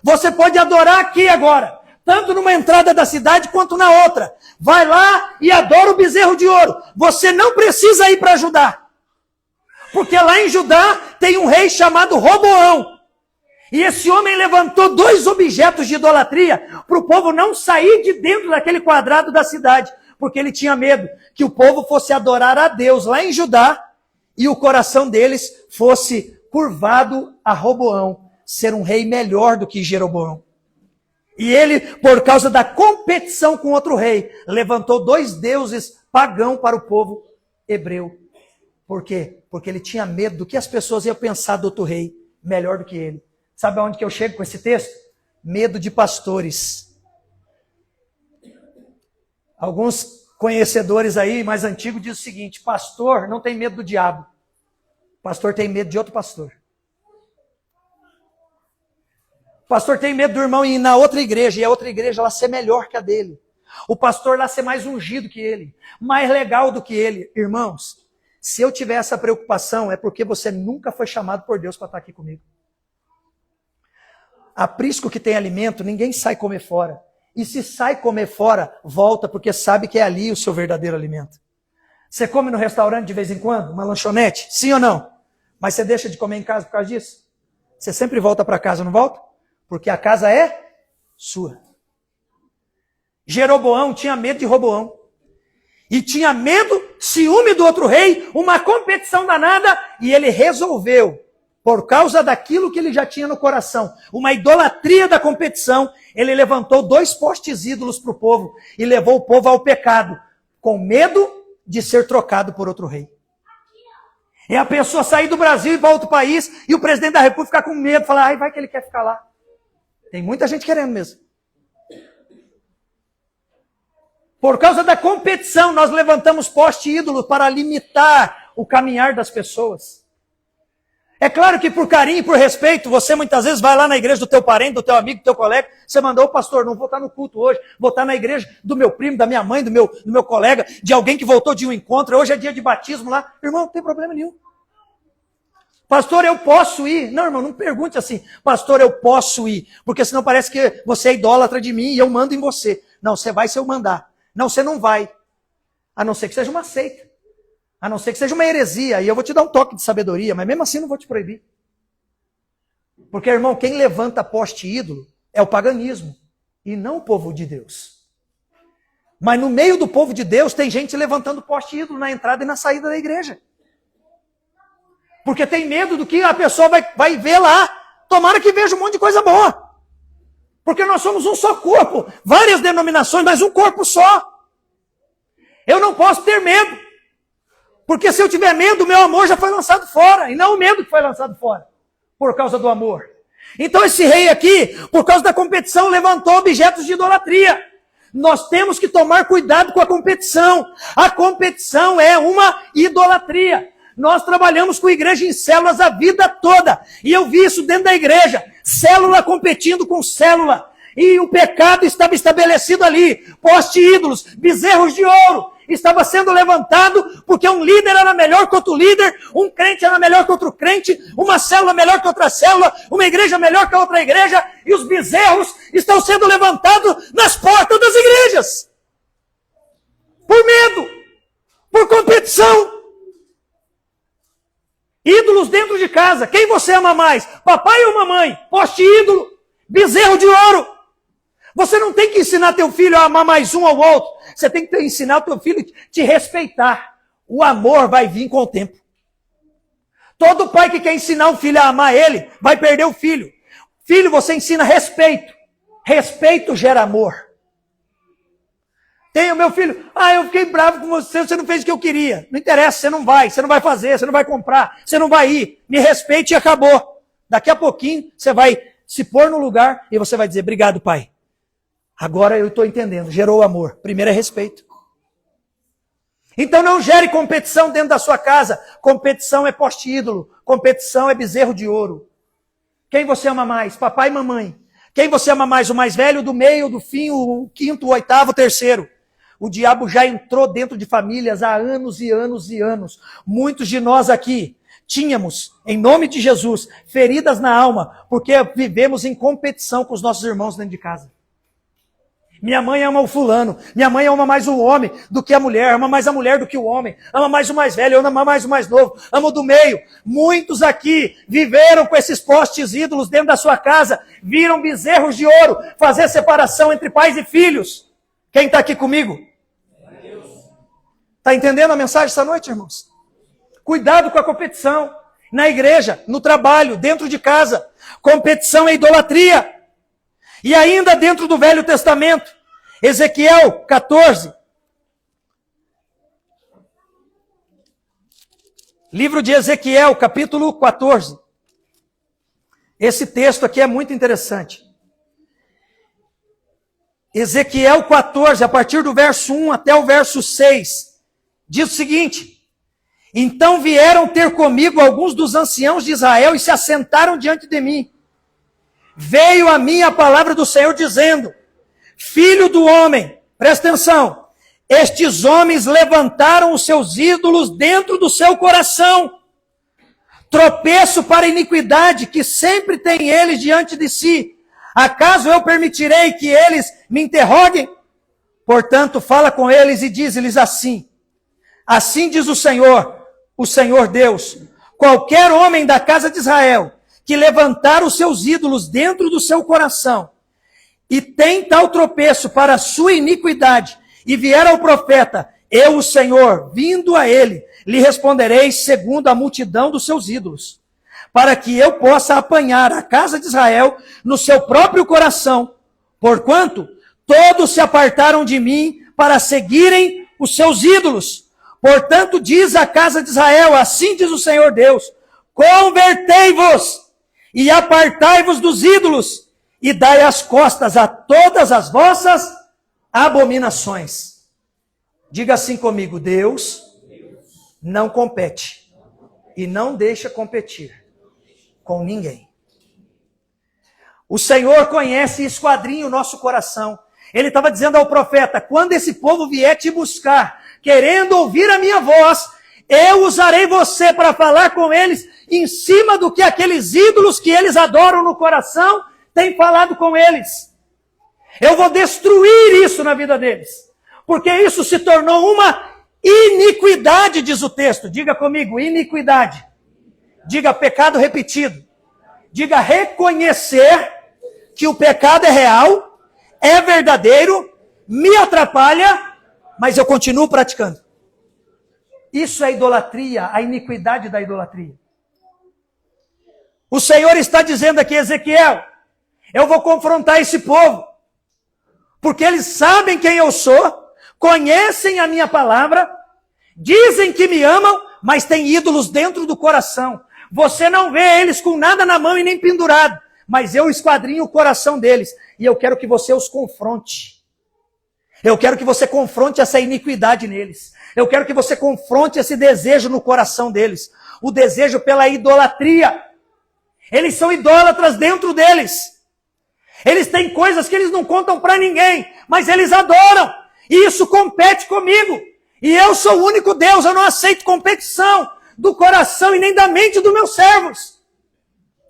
você pode adorar aqui agora, tanto numa entrada da cidade quanto na outra. Vai lá e adora o bezerro de ouro. Você não precisa ir para Judá. Porque lá em Judá tem um rei chamado Roboão. E esse homem levantou 2 objetos de idolatria para o povo não sair de dentro daquele quadrado da cidade. Porque ele tinha medo que o povo fosse adorar a Deus lá em Judá e o coração deles fosse curvado a Roboão, ser um rei melhor do que Jeroboão. E ele, por causa da competição com outro rei, levantou 2 deuses pagãos para o povo hebreu. Por quê? Porque ele tinha medo do que as pessoas iam pensar do outro rei, melhor do que ele. Sabe aonde que eu chego com esse texto? Medo de pastores. Alguns conhecedores aí, mais antigos, dizem o seguinte, pastor não tem medo do diabo. Pastor tem medo de outro pastor. O pastor tem medo do irmão ir na outra igreja, e a outra igreja lá ser melhor que a dele. O pastor lá ser mais ungido que ele, mais legal do que ele. Irmãos, se eu tiver essa preocupação, é porque você nunca foi chamado por Deus para estar aqui comigo. Aprisco que tem alimento, ninguém sai comer fora. E se sai comer fora, volta, porque sabe que é ali o seu verdadeiro alimento. Você come no restaurante de vez em quando, uma lanchonete? Sim ou não? Mas você deixa de comer em casa por causa disso? Você sempre volta para casa, não volta? Porque a casa é sua. Jeroboão tinha medo de Roboão. E tinha medo, ciúme do outro rei, uma competição danada, e ele resolveu, por causa daquilo que ele já tinha no coração, uma idolatria da competição, ele levantou 2 postes ídolos para o povo e levou o povo ao pecado, com medo de ser trocado por outro rei. É a pessoa sair do Brasil e ir para outro país, e o presidente da República ficar com medo, falar, ai, vai que ele quer ficar lá. Tem muita gente querendo mesmo. Por causa da competição, nós levantamos poste ídolo para limitar o caminhar das pessoas. É claro que por carinho e por respeito, você muitas vezes vai lá na igreja do teu parente, do teu amigo, do teu colega, você mandou, pastor, não vou estar no culto hoje, vou estar na igreja do meu primo, da minha mãe, do meu colega, de alguém que voltou de um encontro, hoje é dia de batismo lá. Irmão, não tem problema nenhum. Pastor, eu posso ir? Não, irmão, não pergunte assim, pastor, eu posso ir, porque senão parece que você é idólatra de mim e eu mando em você. Não, você vai se eu mandar. Não, você não vai. A não ser que seja uma seita. A não ser que seja uma heresia, e eu vou te dar um toque de sabedoria, mas mesmo assim não vou te proibir. Porque, irmão, quem levanta poste ídolo é o paganismo, e não o povo de Deus. Mas no meio do povo de Deus tem gente levantando poste ídolo na entrada e na saída da igreja. Porque tem medo do que a pessoa vai ver lá. Tomara que veja um monte de coisa boa. Porque nós somos um só corpo, várias denominações, mas um corpo só. Eu não posso ter medo. Porque se eu tiver medo, o meu amor já foi lançado fora. E não o medo que foi lançado fora. Por causa do amor. Então esse rei aqui, por causa da competição, levantou objetos de idolatria. Nós temos que tomar cuidado com a competição. A competição é uma idolatria. Nós trabalhamos com igreja em células a vida toda. E eu vi isso dentro da igreja. Célula competindo com célula. E o pecado estava estabelecido ali. Poste ídolos, bezerros de ouro. Estava sendo levantado porque um líder era melhor que outro líder, um crente era melhor que outro crente, uma célula melhor que outra célula, uma igreja melhor que outra igreja, e os bezerros estão sendo levantados nas portas das igrejas. Por medo, por competição. Ídolos dentro de casa. Quem você ama mais? Papai ou mamãe? Poste ídolo, bezerro de ouro. Você não tem que ensinar teu filho a amar mais um ao outro. Você tem que ensinar o teu filho a te respeitar. O amor vai vir com o tempo. Todo pai que quer ensinar um filho a amar ele, vai perder o filho. Filho, você ensina respeito. Respeito gera amor. Tem o meu filho, eu fiquei bravo com você, você não fez o que eu queria. Não interessa, você não vai fazer, você não vai comprar, você não vai ir. Me respeite e acabou. Daqui a pouquinho, você vai se pôr no lugar e você vai dizer, obrigado, pai. Agora eu estou entendendo, gerou amor. Primeiro é respeito. Então não gere competição dentro da sua casa. Competição é poste ídolo. Competição é bezerro de ouro. Quem você ama mais? Papai e mamãe. Quem você ama mais? O mais velho, do meio, do fim, o quinto, o oitavo, o terceiro. O diabo já entrou dentro de famílias há anos e anos e anos. Muitos de nós aqui tínhamos, em nome de Jesus, feridas na alma, porque vivemos em competição com os nossos irmãos dentro de casa. Minha mãe ama o fulano, minha mãe ama mais o homem do que a mulher, ama mais a mulher do que o homem, ama mais o mais velho, ama mais o mais novo, ama o do meio. Muitos aqui viveram com esses postes ídolos dentro da sua casa, viram bezerros de ouro fazer separação entre pais e filhos. Quem está aqui comigo? Está entendendo a mensagem essa noite, irmãos? Cuidado com a competição, na igreja, no trabalho, dentro de casa. Competição é idolatria. E ainda dentro do Velho Testamento, Ezequiel 14. Livro de Ezequiel, capítulo 14. Esse texto aqui é muito interessante. Ezequiel 14, a partir do verso 1 até o verso 6, diz o seguinte: então vieram ter comigo alguns dos anciãos de Israel e se assentaram diante de mim. Veio a mim a palavra do Senhor dizendo, filho do homem, presta atenção, estes homens levantaram os seus ídolos dentro do seu coração, tropeço para a iniquidade que sempre tem eles diante de si. Acaso eu permitirei que eles me interroguem? Portanto, fala com eles e diz-lhes assim, assim diz o Senhor Deus, qualquer homem da casa de Israel, que levantar os seus ídolos dentro do seu coração, e tem tal tropeço para a sua iniquidade, e vier ao profeta, eu, o Senhor, vindo a ele, lhe responderei segundo a multidão dos seus ídolos, para que eu possa apanhar a casa de Israel no seu próprio coração, porquanto todos se apartaram de mim para seguirem os seus ídolos. Portanto, diz a casa de Israel, assim diz o Senhor Deus, convertei-vos, e apartai-vos dos ídolos, e dai as costas a todas as vossas abominações. Diga assim comigo, Deus não compete, e não deixa competir com ninguém. O Senhor conhece e esquadrinha o nosso coração. Ele estava dizendo ao profeta, quando esse povo vier te buscar, querendo ouvir a minha voz, eu usarei você para falar com eles em cima do que aqueles ídolos que eles adoram no coração têm falado com eles. Eu vou destruir isso na vida deles, porque isso se tornou uma iniquidade, diz o texto. Diga comigo, iniquidade. Diga pecado repetido. Diga reconhecer que o pecado é real, é verdadeiro, me atrapalha, mas eu continuo praticando. Isso é idolatria, a iniquidade da idolatria. O Senhor está dizendo aqui, Ezequiel, eu vou confrontar esse povo, porque eles sabem quem eu sou, conhecem a minha palavra, dizem que me amam, mas têm ídolos dentro do coração. Você não vê eles com nada na mão e nem pendurado, mas eu esquadrinho o coração deles, e eu quero que você os confronte. Eu quero que você confronte essa iniquidade neles. Eu quero que você confronte esse desejo no coração deles. O desejo pela idolatria. Eles são idólatras dentro deles. Eles têm coisas que eles não contam para ninguém, mas eles adoram. E isso compete comigo. E eu sou o único Deus, eu não aceito competição do coração e nem da mente dos meus servos.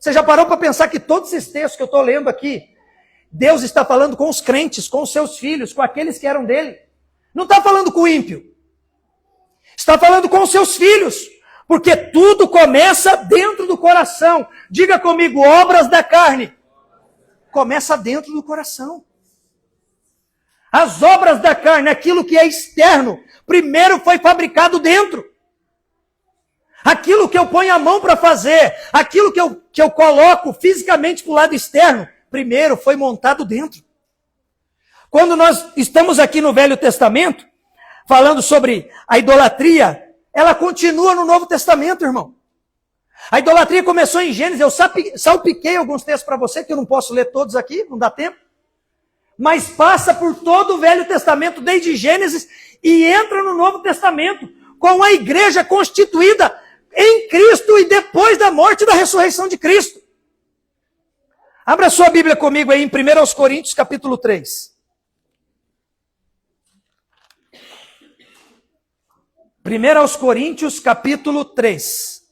Você já parou para pensar que todos esses textos que eu estou lendo aqui, Deus está falando com os crentes, com os seus filhos, com aqueles que eram dele. Não está falando com o ímpio. Está falando com os seus filhos. Porque tudo começa dentro do coração. Diga comigo, obras da carne. Começa dentro do coração. As obras da carne, aquilo que é externo, primeiro foi fabricado dentro. Aquilo que eu ponho a mão para fazer, aquilo que eu coloco fisicamente para o lado externo, primeiro foi montado dentro. Quando nós estamos aqui no Velho Testamento, falando sobre a idolatria, ela continua no Novo Testamento, irmão. A idolatria começou em Gênesis, eu salpiquei alguns textos para você, que eu não posso ler todos aqui, não dá tempo. Mas passa por todo o Velho Testamento, desde Gênesis, e entra no Novo Testamento, com a igreja constituída em Cristo e depois da morte e da ressurreição de Cristo. Abra sua Bíblia comigo aí em 1 Coríntios, capítulo 3. 1 Coríntios, capítulo 3.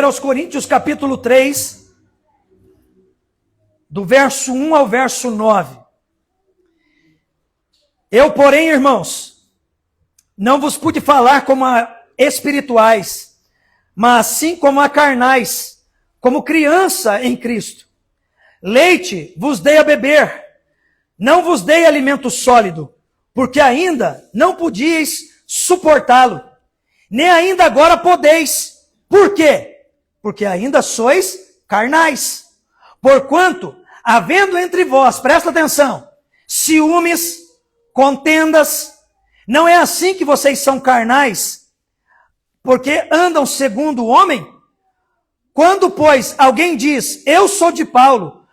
Aos Coríntios, capítulo 3, do verso 1 ao verso 9. Eu, porém, irmãos, não vos pude falar como a espirituais, mas sim como a carnais, como criança em Cristo. Leite vos dei a beber, não vos dei alimento sólido, porque ainda não podíeis suportá-lo, nem ainda agora podeis. Por quê? Porque ainda sois carnais. Porquanto, havendo entre vós, presta atenção, ciúmes, contendas, não é assim que vocês são carnais, porque andam segundo o homem? Quando, pois, alguém diz, eu sou de Paulo,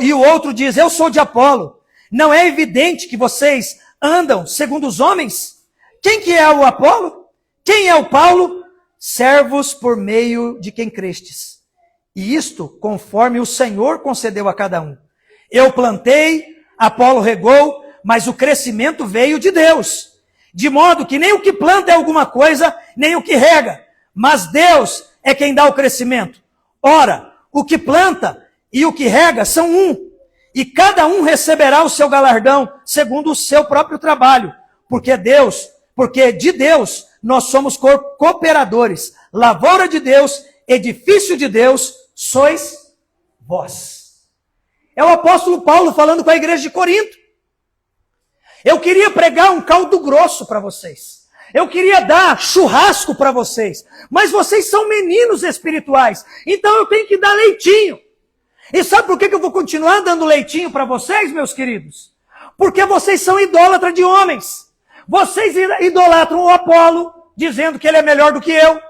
e o outro diz, eu sou de Apolo, não é evidente que vocês andam segundo os homens? Quem que é o Apolo? Quem é o Paulo? Servos por meio de quem crestes. E isto conforme o Senhor concedeu a cada um. Eu plantei, Apolo regou, mas o crescimento veio de Deus. De modo que nem o que planta é alguma coisa, nem o que rega, mas Deus é quem dá o crescimento. Ora, o que planta e o que rega são um, e cada um receberá o seu galardão segundo o seu próprio trabalho, porque de Deus nós somos cooperadores, lavoura de Deus, edifício de Deus, sois vós. É o apóstolo Paulo falando com a igreja de Corinto. Eu queria pregar um caldo grosso para vocês. Eu queria dar churrasco para vocês. Mas vocês são meninos espirituais. Então eu tenho que dar leitinho. E sabe por que eu vou continuar dando leitinho para vocês, meus queridos? Porque vocês são idólatras de homens. Vocês idolatram o Apolo, dizendo que ele é melhor do que eu.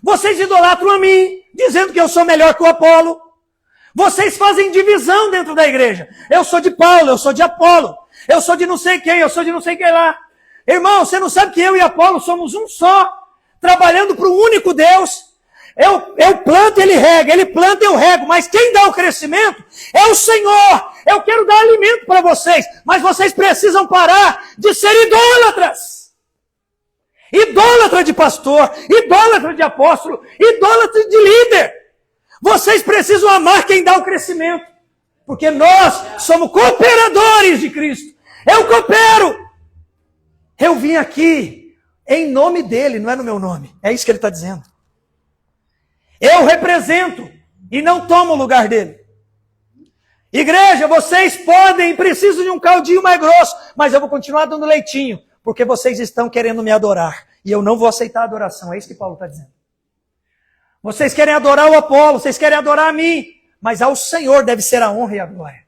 Vocês idolatram a mim, dizendo que eu sou melhor que o Apolo. Vocês fazem divisão dentro da igreja. Eu sou de Paulo, eu sou de Apolo, eu sou de não sei quem, eu sou de não sei quem lá. Irmão, você não sabe que eu e Apolo somos um só, trabalhando para o único Deus. Eu planto, ele rega, ele planta, eu rego, mas quem dá o crescimento é o Senhor. Eu quero dar alimento para vocês, mas vocês precisam parar de ser idólatras. Idólatra de pastor, idólatra de apóstolo, idólatra de líder. Vocês precisam amar quem dá o crescimento, porque nós somos cooperadores de Cristo. Eu coopero. Eu vim aqui em nome dele, não é no meu nome. É isso que ele está dizendo. Eu represento e não tomo o lugar dele. Igreja, vocês podem, precisam de um caldinho mais grosso, mas eu vou continuar dando leitinho, porque vocês estão querendo me adorar. E eu não vou aceitar a adoração. É isso que Paulo está dizendo. Vocês querem adorar o Apolo, vocês querem adorar a mim, mas ao Senhor deve ser a honra e a glória.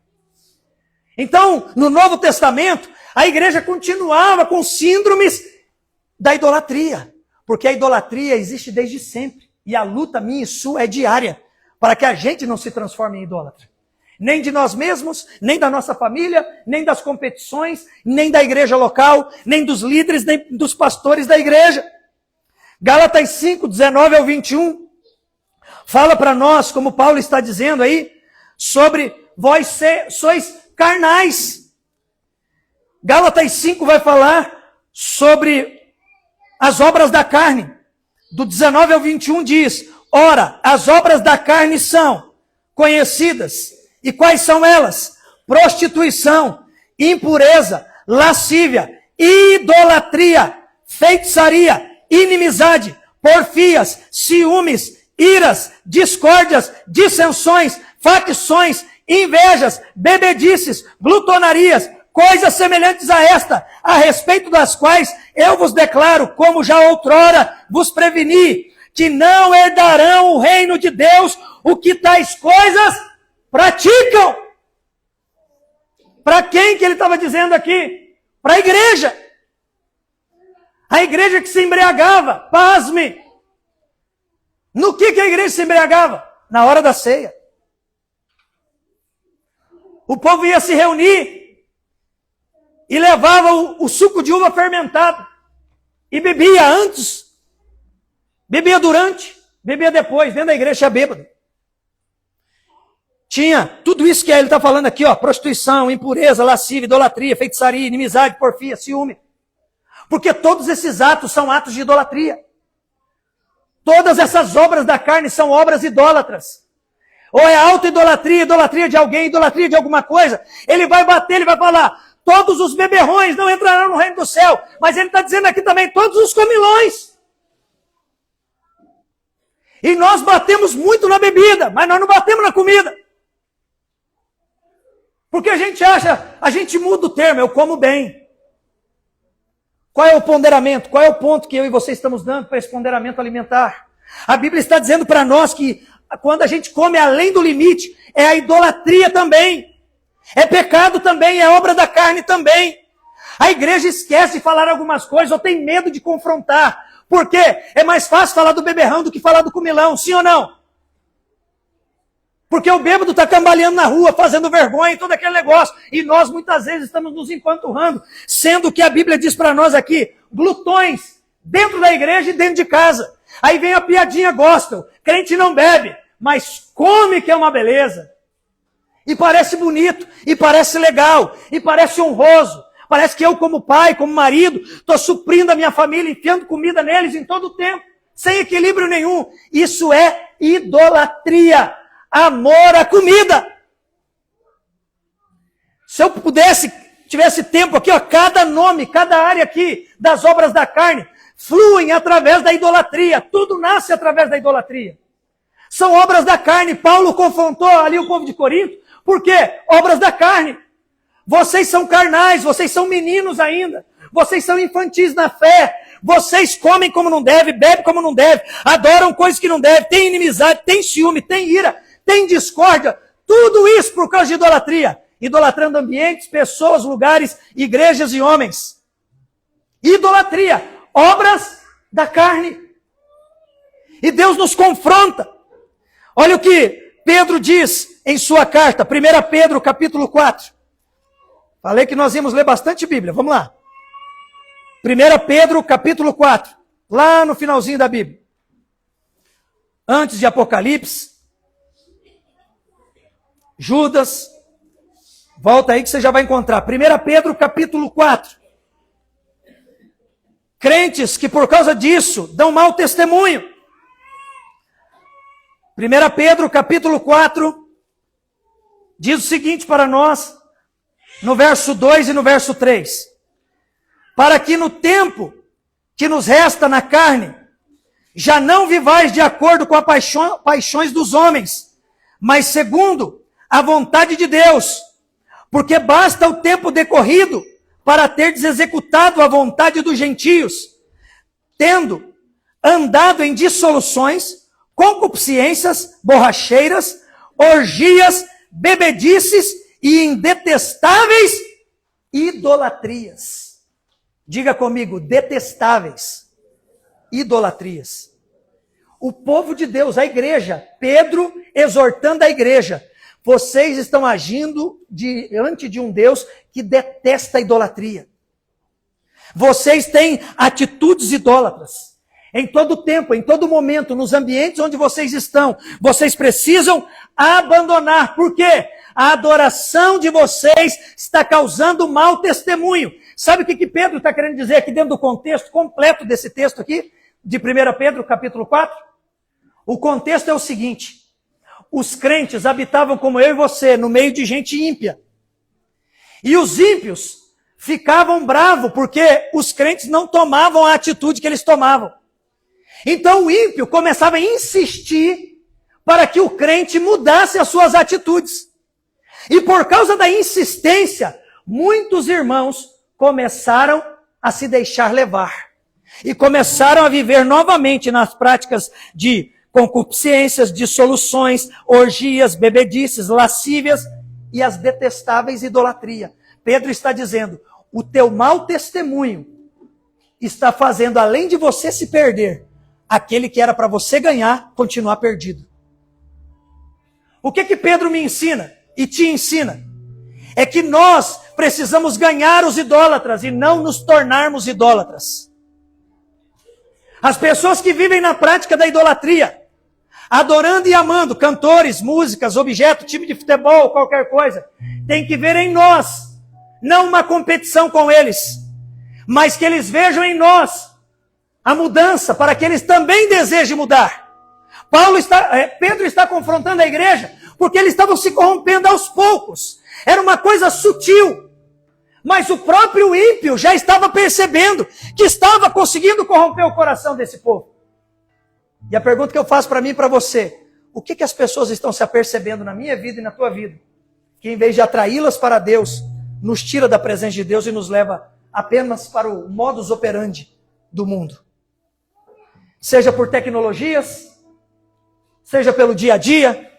Então, no Novo Testamento, a igreja continuava com síndromes da idolatria, porque a idolatria existe desde sempre. E a luta minha e sua é diária, para que a gente não se transforme em idólatra. Nem de nós mesmos, nem da nossa família, nem das competições, nem da igreja local, nem dos líderes, nem dos pastores da igreja. Gálatas 5, 19 ao 21, fala para nós, como Paulo está dizendo aí, sobre vós sois carnais. Gálatas 5 vai falar sobre as obras da carne. Do 19 ao 21 diz, ora, as obras da carne são conhecidas. E quais são elas? Prostituição, impureza, lascívia, idolatria, feitiçaria, inimizade, porfias, ciúmes, iras, discórdias, dissensões, facções, invejas, bebedices, glutonarias, coisas semelhantes a esta, a respeito das quais eu vos declaro, como já outrora vos preveni, que não herdarão o reino de Deus o que tais coisas praticam. Para quem que ele estava dizendo aqui? Para a igreja. A igreja que se embriagava, pasme. No que a igreja se embriagava? Na hora da ceia. O povo ia se reunir e levava o suco de uva fermentado. E bebia antes, bebia durante, bebia depois. Dentro da igreja tinha bêbado. Tinha tudo isso que ele está falando aqui, ó, prostituição, impureza, lascívia, idolatria, feitiçaria, inimizade, porfia, ciúme. Porque todos esses atos são atos de idolatria. Todas essas obras da carne são obras idólatras. Ou é auto-idolatria, idolatria de alguém, idolatria de alguma coisa. Ele vai bater, ele vai falar, todos os beberrões não entrarão no reino do céu. Mas ele está dizendo aqui também, todos os comilões. E nós batemos muito na bebida, mas nós não batemos na comida. Porque a gente acha, a gente muda o termo, eu como bem. Qual é o ponderamento? Qual é o ponto que eu e você estamos dando para esse ponderamento alimentar? A Bíblia está dizendo para nós que quando a gente come além do limite, é a idolatria também. É pecado também, é obra da carne também. A igreja esquece de falar algumas coisas ou tem medo de confrontar. Por quê? É mais fácil falar do beberrão do que falar do comilão, sim ou não? Porque o bêbado está cambaleando na rua, fazendo vergonha e todo aquele negócio. E nós muitas vezes estamos nos empanturrando, sendo que a Bíblia diz para nós aqui, glutões, dentro da igreja e dentro de casa. Aí vem a piadinha gospel, crente não bebe, mas come que é uma beleza. E parece bonito, e parece legal, e parece honroso. Parece que eu como pai, como marido, estou suprindo a minha família, enfiando comida neles em todo o tempo, sem equilíbrio nenhum. Isso é idolatria. Amor à comida. Se eu pudesse, tivesse tempo aqui, ó, cada nome, cada área aqui das obras da carne fluem através da idolatria. Tudo nasce através da idolatria. São obras da carne. Paulo confrontou ali o povo de Corinto. Por quê? Obras da carne. Vocês são carnais, vocês são meninos ainda. Vocês são infantis na fé. Vocês comem como não deve, bebem como não deve, adoram coisas que não deve, tem inimizade, tem ciúme, tem ira, tem discórdia, tudo isso por causa de idolatria. Idolatrando ambientes, pessoas, lugares, igrejas e homens. Idolatria, obras da carne. E Deus nos confronta. Olha o que Pedro diz em sua carta, 1 Pedro capítulo 4. Falei que nós íamos ler bastante Bíblia, vamos lá. 1 Pedro capítulo 4, lá no finalzinho da Bíblia. Antes de Apocalipse, Judas, volta aí que você já vai encontrar. 1 Pedro capítulo 4. Crentes que por causa disso dão mau testemunho. 1 Pedro capítulo 4 diz o seguinte para nós, no verso 2 e no verso 3. Para que no tempo que nos resta na carne, já não vivais de acordo com as paixões dos homens, mas segundo a vontade de Deus, porque basta o tempo decorrido para terdes executado a vontade dos gentios, tendo andado em dissoluções, concupiscências, borracheiras, orgias, bebedices e em detestáveis idolatrias. Diga comigo, detestáveis idolatrias. O povo de Deus, a igreja, Pedro exortando a igreja, vocês estão agindo diante de um Deus que detesta a idolatria. Vocês têm atitudes idólatras. Em todo tempo, em todo momento, nos ambientes onde vocês estão, vocês precisam abandonar. Por quê? A adoração de vocês está causando mau testemunho. Sabe o que Pedro está querendo dizer aqui dentro do contexto completo desse texto aqui, de 1 Pedro, capítulo 4? O contexto é o seguinte: os crentes habitavam como eu e você, no meio de gente ímpia. E os ímpios ficavam bravos porque os crentes não tomavam a atitude que eles tomavam. Então o ímpio começava a insistir para que o crente mudasse as suas atitudes. E por causa da insistência, muitos irmãos começaram a se deixar levar. E começaram a viver novamente nas práticas de concupiscências, dissoluções, orgias, bebedices, lascívias e as detestáveis idolatria. Pedro está dizendo, o teu mau testemunho está fazendo, além de você se perder, aquele que era para você ganhar, continuar perdido. O que Pedro me ensina e te ensina? É que nós precisamos ganhar os idólatras e não nos tornarmos idólatras. As pessoas que vivem na prática da idolatria, adorando e amando cantores, músicas, objetos, time de futebol, qualquer coisa, tem que ver em nós, não uma competição com eles, mas que eles vejam em nós a mudança, para que eles também desejem mudar. Pedro está confrontando a igreja, porque eles estavam se corrompendo aos poucos. Era uma coisa sutil, mas o próprio ímpio já estava percebendo que estava conseguindo corromper o coração desse povo. E a pergunta que eu faço para mim e para você, o que as pessoas estão se apercebendo na minha vida e na tua vida? Que em vez de atraí-las para Deus, nos tira da presença de Deus e nos leva apenas para o modus operandi do mundo. Seja por tecnologias, seja pelo dia a dia,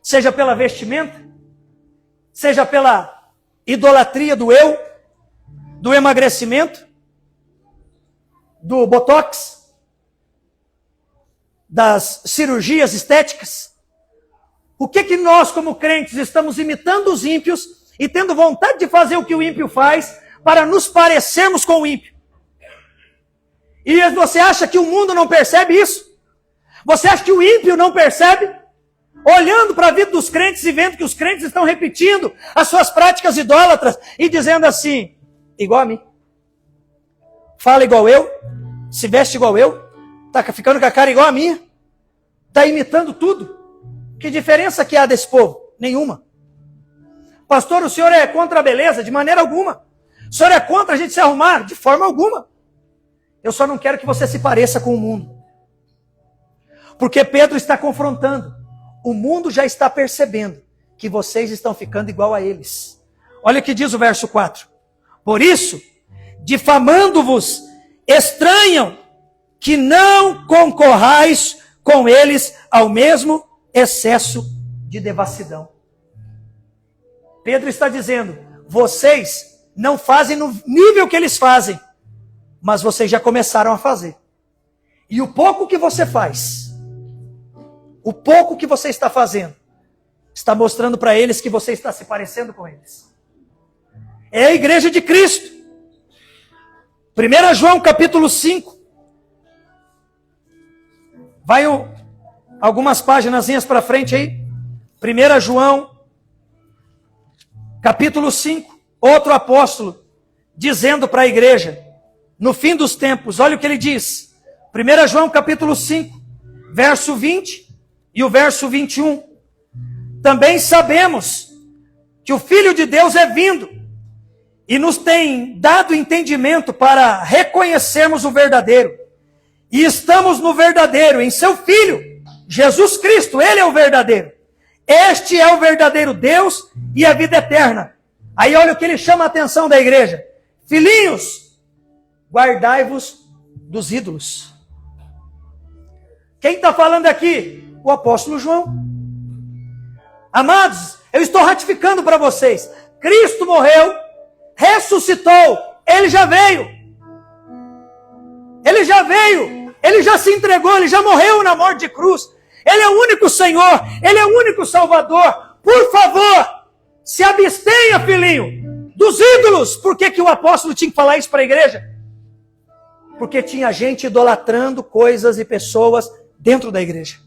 seja pela vestimenta, seja pela idolatria do eu, do emagrecimento, do botox, das cirurgias estéticas. O que nós, como crentes, estamos imitando os ímpios e tendo vontade de fazer o que o ímpio faz para nos parecermos com o ímpio? E você acha que o mundo não percebe isso? Você acha que o ímpio não percebe? Olhando para a vida dos crentes e vendo que os crentes estão repetindo as suas práticas idólatras e dizendo assim, igual a mim. Fala igual eu, se veste igual eu, está ficando com a cara igual a minha, está imitando tudo. Que diferença que há desse povo? Nenhuma. Pastor, o senhor é contra a beleza? De maneira alguma. O senhor é contra a gente se arrumar? De forma alguma. Eu só não quero que você se pareça com o mundo. Porque Pedro está confrontando. O mundo já está percebendo que vocês estão ficando igual a eles. Olha o que diz o verso 4. Por isso, difamando-vos, estranham que não concorrais com eles ao mesmo excesso de devassidão. Pedro está dizendo, vocês não fazem no nível que eles fazem, mas vocês já começaram a fazer. E o pouco que você faz, o pouco que você está fazendo, está mostrando para eles que você está se parecendo com eles. É a igreja de Cristo. 1 João capítulo 5. Vai algumas páginas para frente aí. 1 João capítulo 5. Outro apóstolo dizendo para a igreja, no fim dos tempos, olha o que ele diz. 1 João capítulo 5, verso 20 e o verso 21. Também sabemos que o Filho de Deus é vindo e nos tem dado entendimento para reconhecermos o verdadeiro. E estamos no verdadeiro, em seu Filho, Jesus Cristo, Ele é o verdadeiro. Este é o verdadeiro Deus e a vida eterna. Aí olha o que ele chama a atenção da igreja. Filhinhos, guardai-vos dos ídolos. Quem está falando aqui? O apóstolo João. Amados, eu estou ratificando para vocês. Cristo morreu, ressuscitou, Ele já veio. Ele já veio, Ele já se entregou, Ele já morreu na morte de cruz. Ele é o único Senhor, Ele é o único Salvador. Por favor, se abstenha, filhinho, dos ídolos. Por que o apóstolo tinha que falar isso para a igreja? Porque tinha gente idolatrando coisas e pessoas dentro da igreja.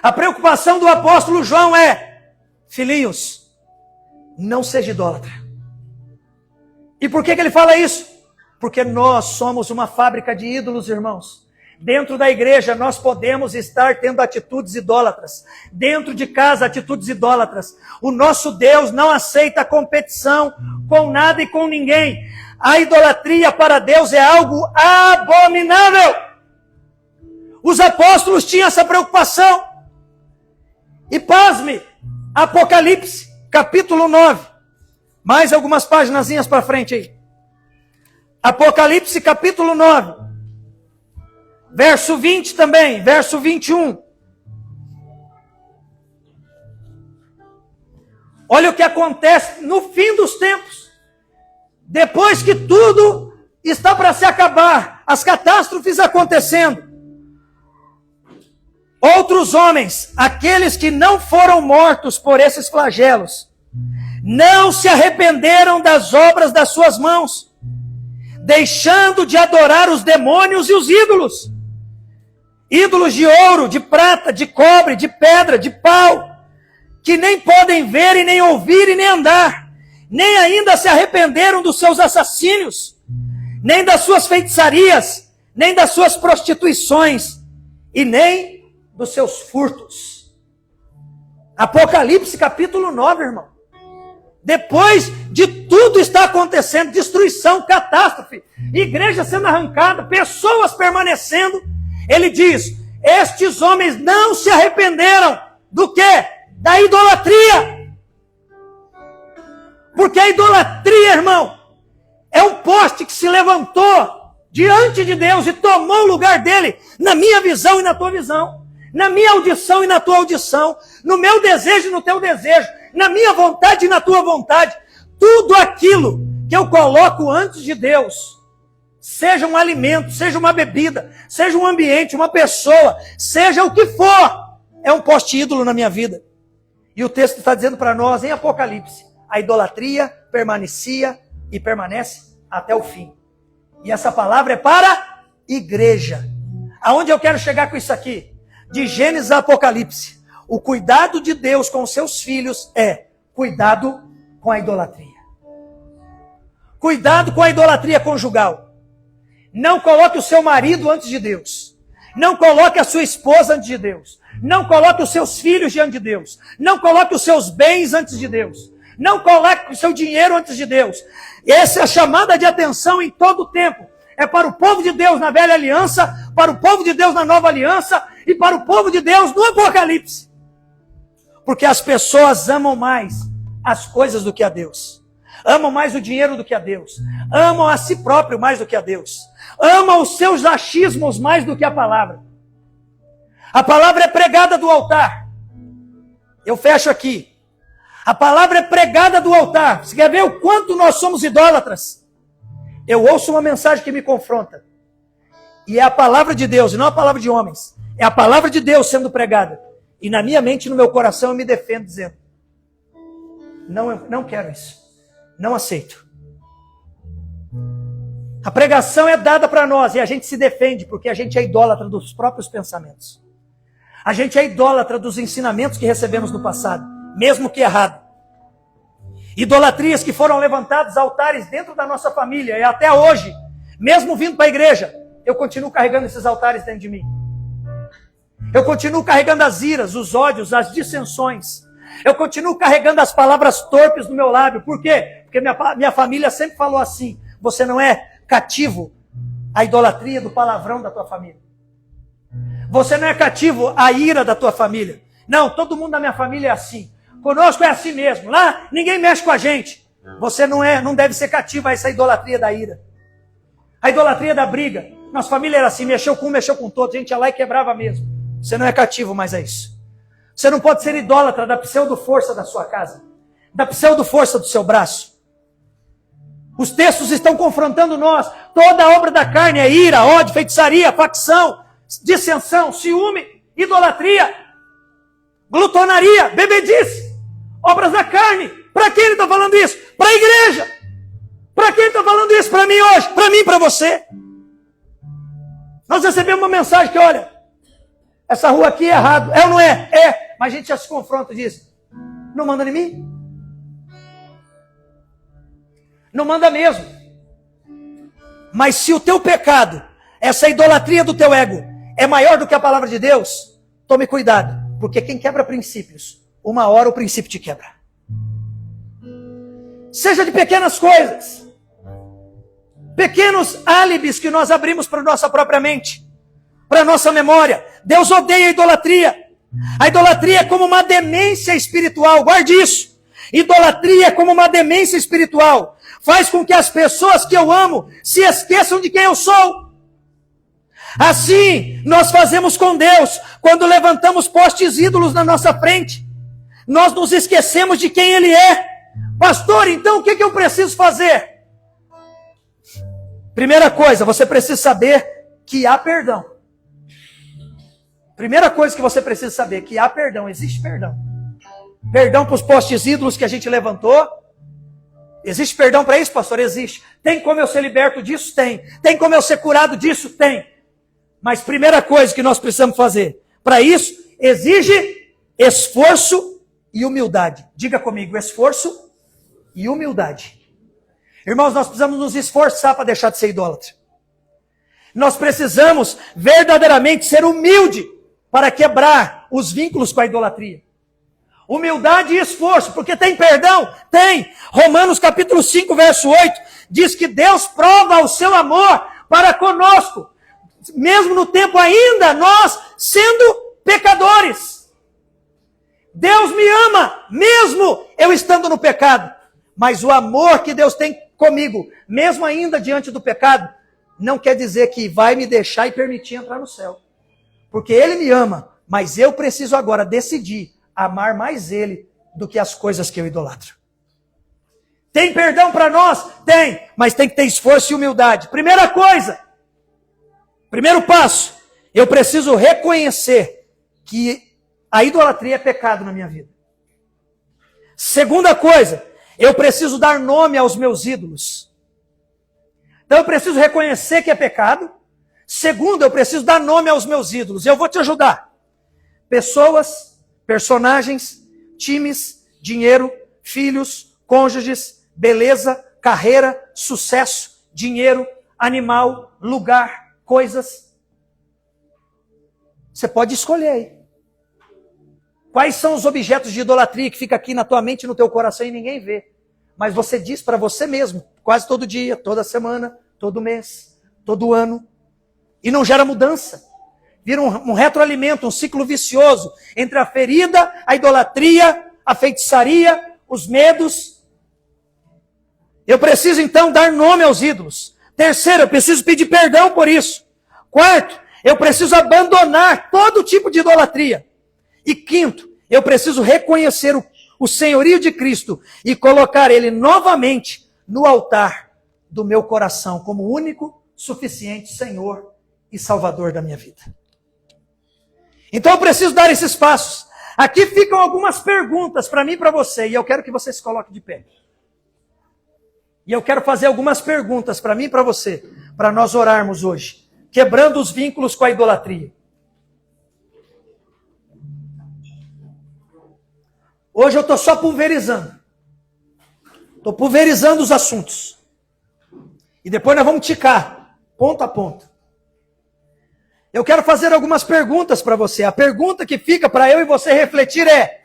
A preocupação do apóstolo João é, filhinhos, não seja idólatra. E por que ele fala isso? Porque nós somos uma fábrica de ídolos, irmãos. Dentro da igreja nós podemos estar tendo atitudes idólatras. Dentro de casa, atitudes idólatras. O nosso Deus não aceita competição com nada e com ninguém. A idolatria para Deus é algo abominável. Os apóstolos tinham essa preocupação. E pasme, Apocalipse, capítulo 9. Mais algumas paginazinhas para frente aí. Apocalipse, capítulo 9. Verso 20 também, verso 21. Olha o que acontece no fim dos tempos. Depois que tudo está para se acabar, as catástrofes acontecendo. Outros homens, aqueles que não foram mortos por esses flagelos, não se arrependeram das obras das suas mãos, deixando de adorar os demônios e os ídolos. Ídolos de ouro, de prata, de cobre, de pedra, de pau, que nem podem ver e nem ouvir e nem andar, nem ainda se arrependeram dos seus assassínios, nem das suas feitiçarias, nem das suas prostituições, e nem dos seus furtos. Apocalipse capítulo 9, irmão. Depois de tudo está acontecendo, destruição, catástrofe, igreja sendo arrancada, pessoas permanecendo, ele diz, estes homens não se arrependeram do quê? Da idolatria. Porque a idolatria, irmão, é um poste que se levantou diante de Deus e tomou o lugar dele, na minha visão e na tua visão, na minha audição e na tua audição, no meu desejo e no teu desejo, na minha vontade e na tua vontade. Tudo aquilo que eu coloco antes de Deus, seja um alimento, seja uma bebida, seja um ambiente, uma pessoa, seja o que for, é um poste ídolo na minha vida. E o texto está dizendo para nós em Apocalipse, a idolatria permanecia e permanece até o fim. E essa palavra é para igreja. Aonde eu quero chegar com isso aqui? De Gênesis a Apocalipse. O cuidado de Deus com os seus filhos é cuidado com a idolatria. Cuidado com a idolatria conjugal. Não coloque o seu marido antes de Deus. Não coloque a sua esposa antes de Deus. Não coloque os seus filhos diante de Deus. Não coloque os seus bens antes de Deus. Não coloque o seu dinheiro antes de Deus. Essa é a chamada de atenção em todo o tempo. É para o povo de Deus na velha aliança, para o povo de Deus na nova aliança e para o povo de Deus no Apocalipse. Porque as pessoas amam mais as coisas do que a Deus. Amam mais o dinheiro do que a Deus. Amam a si próprio mais do que a Deus. Amam os seus achismos mais do que a palavra. A palavra é pregada do altar. Eu fecho aqui. A palavra é pregada do altar. Você quer ver o quanto nós somos idólatras? Eu ouço uma mensagem que me confronta. E é a palavra de Deus, e não a palavra de homens. É a palavra de Deus sendo pregada. E na minha mente e no meu coração eu me defendo dizendo, não, eu não quero isso. Não aceito. A pregação é dada para nós e a gente se defende porque a gente é idólatra dos próprios pensamentos. A gente é idólatra dos ensinamentos que recebemos no passado, mesmo que errado. Idolatrias que foram levantadas, altares dentro da nossa família e até hoje, mesmo vindo para a igreja, eu continuo carregando esses altares dentro de mim. Eu continuo carregando as iras, os ódios, as dissensões. Eu continuo carregando as palavras torpes no meu lábio. Por quê? Porque minha família sempre falou assim, você não é cativo à idolatria do palavrão da tua família. Você não é cativo à ira da tua família. Não, todo mundo da minha família é assim. Conosco é assim mesmo. Lá, ninguém mexe com a gente. Você não deve ser cativo a essa idolatria da ira. A idolatria da briga. Nossa família era assim, mexeu com todos. A gente ia lá e quebrava mesmo. Você não é cativo mais a isso. Você não pode ser idólatra da pseudo-força da sua casa. Da pseudo-força do seu braço. Os textos estão confrontando nós. Toda a obra da carne é ira, ódio, feitiçaria, facção, dissensão, ciúme, idolatria, glutonaria, bebedice, obras da carne. Para quem ele está falando isso? Para a igreja. Para quem ele está falando isso? Para mim hoje, para mim e para você. Nós recebemos uma mensagem que, olha, essa rua aqui é errado. É ou não é? É. Mas a gente já se confronta e diz, não manda em mim? Não manda mesmo. Mas se o teu pecado, essa idolatria do teu ego, é maior do que a palavra de Deus, tome cuidado. Porque quem quebra princípios, uma hora o princípio te quebra. Seja de pequenas coisas. Pequenos álibis que nós abrimos para a nossa própria mente. Para a nossa memória. Deus odeia a idolatria. A idolatria é como uma demência espiritual. Guarde isso. Idolatria é como uma demência espiritual. Faz com que as pessoas que eu amo se esqueçam de quem eu sou. Assim, nós fazemos com Deus quando levantamos postes ídolos na nossa frente. Nós nos esquecemos de quem Ele é. Pastor, então o que eu preciso fazer? Primeira coisa, você precisa saber que há perdão. Primeira coisa que você precisa saber, que há perdão, existe perdão. Perdão para os postes ídolos que a gente levantou. Existe perdão para isso, pastor? Existe. Tem como eu ser liberto disso? Tem. Tem como eu ser curado disso? Tem. Mas primeira coisa que nós precisamos fazer, para isso, exige esforço e humildade. Diga comigo, esforço e humildade. Irmãos, nós precisamos nos esforçar para deixar de ser idólatra. Nós precisamos verdadeiramente ser humilde para quebrar os vínculos com a idolatria. Humildade e esforço, porque tem perdão? Tem. Romanos capítulo 5, verso 8, diz que Deus prova o seu amor para conosco, mesmo no tempo ainda nós sendo pecadores. Deus me ama, mesmo eu estando no pecado. Mas o amor que Deus tem comigo, mesmo ainda diante do pecado, não quer dizer que vai me deixar e permitir entrar no céu. Porque Ele me ama, mas eu preciso agora decidir amar mais Ele do que as coisas que eu idolatro. Tem perdão para nós? Tem, mas tem que ter esforço e humildade. Primeira coisa, primeiro passo, eu preciso reconhecer que a idolatria é pecado na minha vida. Segunda coisa, eu preciso dar nome aos meus ídolos. Então eu preciso reconhecer que é pecado. Segundo, eu preciso dar nome aos meus ídolos. Eu vou te ajudar. Pessoas, personagens, times, dinheiro, filhos, cônjuges, beleza, carreira, sucesso, dinheiro, animal, lugar, coisas. Você pode escolher aí. Quais são os objetos de idolatria que fica aqui na tua mente e no teu coração e ninguém vê? Mas você diz para você mesmo, quase todo dia, toda semana, todo mês, todo ano. E não gera mudança. Vira um retroalimento, um ciclo vicioso entre a ferida, a idolatria, a feitiçaria, os medos. Eu preciso então dar nome aos ídolos. Terceiro, eu preciso pedir perdão por isso. Quarto, eu preciso abandonar todo tipo de idolatria. E quinto, eu preciso reconhecer o senhorio de Cristo e colocar Ele novamente no altar do meu coração como único, suficiente Senhor e Salvador da minha vida. Então eu preciso dar esses passos. Aqui ficam algumas perguntas para mim e para você, e eu quero que você se coloque de pé. E eu quero fazer algumas perguntas para mim e para você, para nós orarmos hoje, quebrando os vínculos com a idolatria. Hoje eu estou só pulverizando. Estou pulverizando os assuntos. E depois nós vamos ticar, ponto a ponto. Eu quero fazer algumas perguntas para você. A pergunta que fica para eu e você refletir é: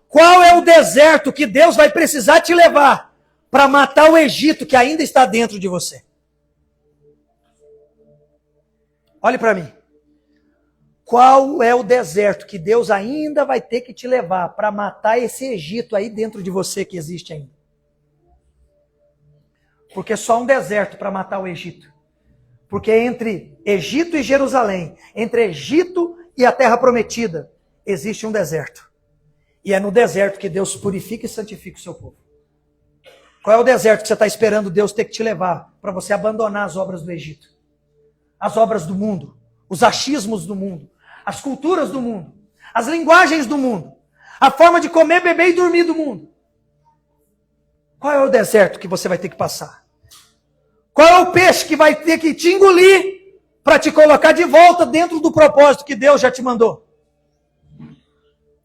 qual é o deserto que Deus vai precisar te levar para matar o Egito que ainda está dentro de você? Olhe para mim. Qual é o deserto que Deus ainda vai ter que te levar para matar esse Egito aí dentro de você que existe ainda? Porque só um deserto para matar o Egito. Porque entre Egito e Jerusalém, entre Egito e a Terra Prometida, existe um deserto. E é no deserto que Deus purifica e santifica o seu povo. Qual é o deserto que você está esperando Deus ter que te levar para você abandonar as obras do Egito? As obras do mundo, os achismos do mundo, as culturas do mundo, as linguagens do mundo, a forma de comer, beber e dormir do mundo. Qual é o deserto que você vai ter que passar? Qual é o peixe que vai ter que te engolir para te colocar de volta dentro do propósito que Deus já te mandou?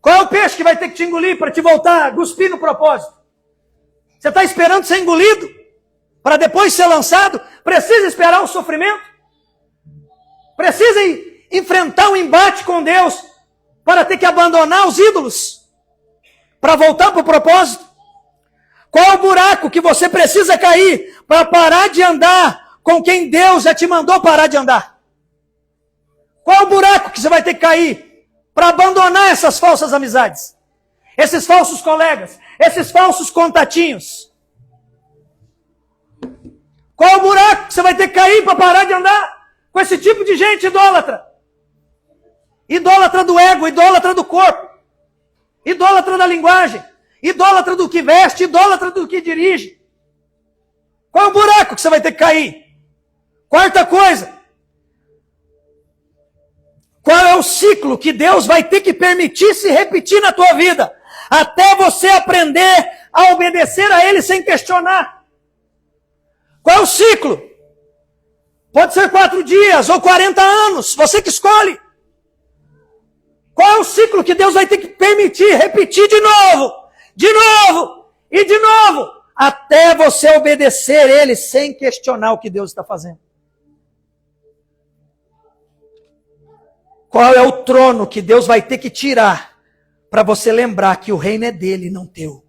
Qual é o peixe que vai ter que te engolir para te voltar a cuspir no propósito? Você está esperando ser engolido para depois ser lançado? Precisa esperar o sofrimento? Precisa enfrentar um embate com Deus para ter que abandonar os ídolos? Para voltar para o propósito? Qual é o buraco que você precisa cair para parar de andar com quem Deus já te mandou parar de andar? Qual é o buraco que você vai ter que cair para abandonar essas falsas amizades? Esses falsos colegas, esses falsos contatinhos? Qual é o buraco que você vai ter que cair para parar de andar com esse tipo de gente idólatra? Idólatra do ego, idólatra do corpo, idólatra da linguagem, idólatra do que veste, idólatra do que dirige. Qual é o buraco que você vai ter que cair? Quarta coisa. Qual é o ciclo que Deus vai ter que permitir se repetir na tua vida? Até você aprender a obedecer a Ele sem questionar. Qual é o ciclo? Pode ser 4 dias ou 40 anos, você que escolhe. Qual é o ciclo que Deus vai ter que permitir repetir de novo e de novo, até você obedecer Ele sem questionar o que Deus está fazendo? Qual é o trono que Deus vai ter que tirar para você lembrar que o reino é dele e não teu?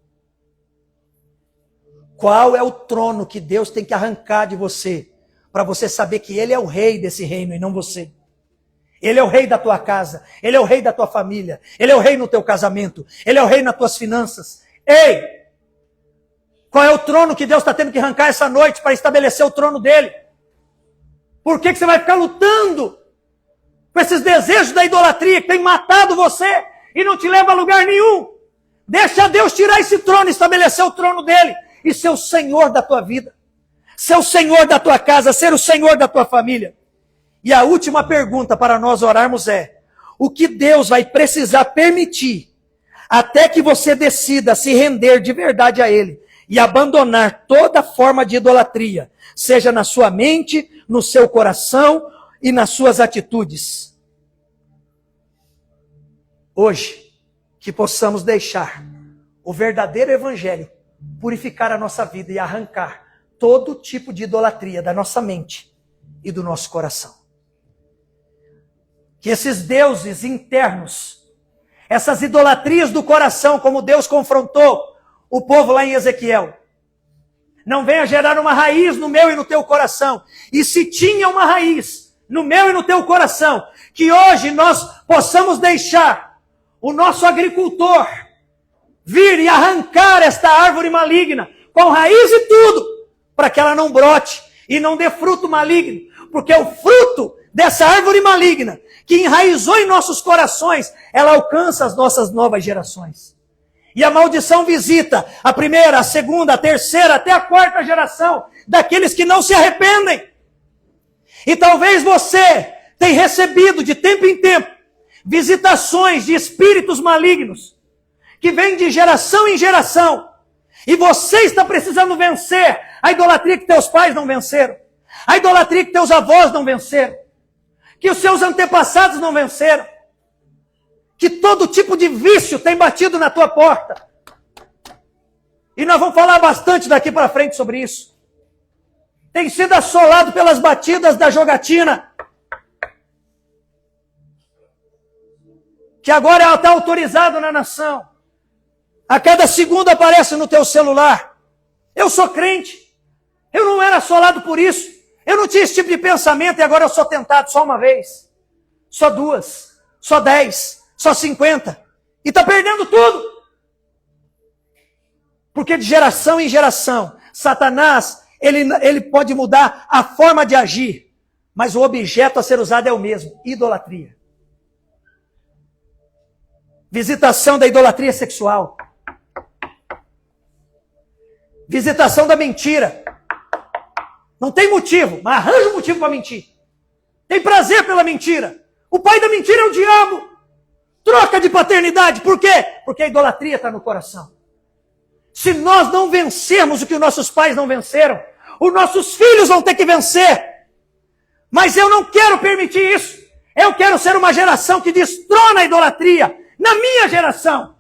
Qual é o trono que Deus tem que arrancar de você para você saber que Ele é o rei desse reino e não você? Ele é o rei da tua casa, Ele é o rei da tua família, Ele é o rei no teu casamento, Ele é o rei nas tuas finanças. Ei! Qual é o trono que Deus está tendo que arrancar essa noite para estabelecer o trono dele? Por que você vai ficar lutando com esses desejos da idolatria que tem matado você e não te leva a lugar nenhum? Deixa Deus tirar esse trono e estabelecer o trono dele e ser o Senhor da tua vida, ser o Senhor da tua casa, ser o Senhor da tua família. E a última pergunta para nós orarmos é: o que Deus vai precisar permitir até que você decida se render de verdade a Ele e abandonar toda forma de idolatria, seja na sua mente, no seu coração e nas suas atitudes? Hoje, que possamos deixar o verdadeiro evangelho purificar a nossa vida e arrancar todo tipo de idolatria da nossa mente e do nosso coração. Que esses deuses internos, essas idolatrias do coração, como Deus confrontou o povo lá em Ezequiel, não venha gerar uma raiz no meu e no teu coração. E se tinha uma raiz no meu e no teu coração, que hoje nós possamos deixar o nosso agricultor vir e arrancar esta árvore maligna, com raiz e tudo, para que ela não brote e não dê fruto maligno. Porque o fruto dessa árvore maligna, que enraizou em nossos corações, ela alcança as nossas novas gerações. E a maldição visita a primeira, a segunda, a terceira, até a quarta geração daqueles que não se arrependem. E talvez você tenha recebido de tempo em tempo visitações de espíritos malignos que vêm de geração em geração. E você está precisando vencer a idolatria que teus pais não venceram, a idolatria que teus avós não venceram, que os seus antepassados não venceram, que todo tipo de vício tem batido na tua porta. E nós vamos falar bastante daqui para frente sobre isso. Tem sido assolado pelas batidas da jogatina, que agora está autorizado na nação. A cada segundo aparece no teu celular. Eu sou crente. Eu não era assolado por isso. Eu não tinha esse tipo de pensamento e agora eu sou tentado só uma vez. Só 2. Só 10. Só 50. E está perdendo tudo. Porque de geração em geração, Satanás, ele pode mudar a forma de agir. Mas o objeto a ser usado é o mesmo. Idolatria. Visitação da idolatria sexual. Visitação da mentira. Não tem motivo, mas arranja um motivo para mentir. Tem prazer pela mentira. O pai da mentira é o diabo. Troca de paternidade. Por quê? Porque a idolatria está no coração. Se nós não vencermos o que os nossos pais não venceram, os nossos filhos vão ter que vencer. Mas eu não quero permitir isso. Eu quero ser uma geração que destrona a idolatria na minha geração.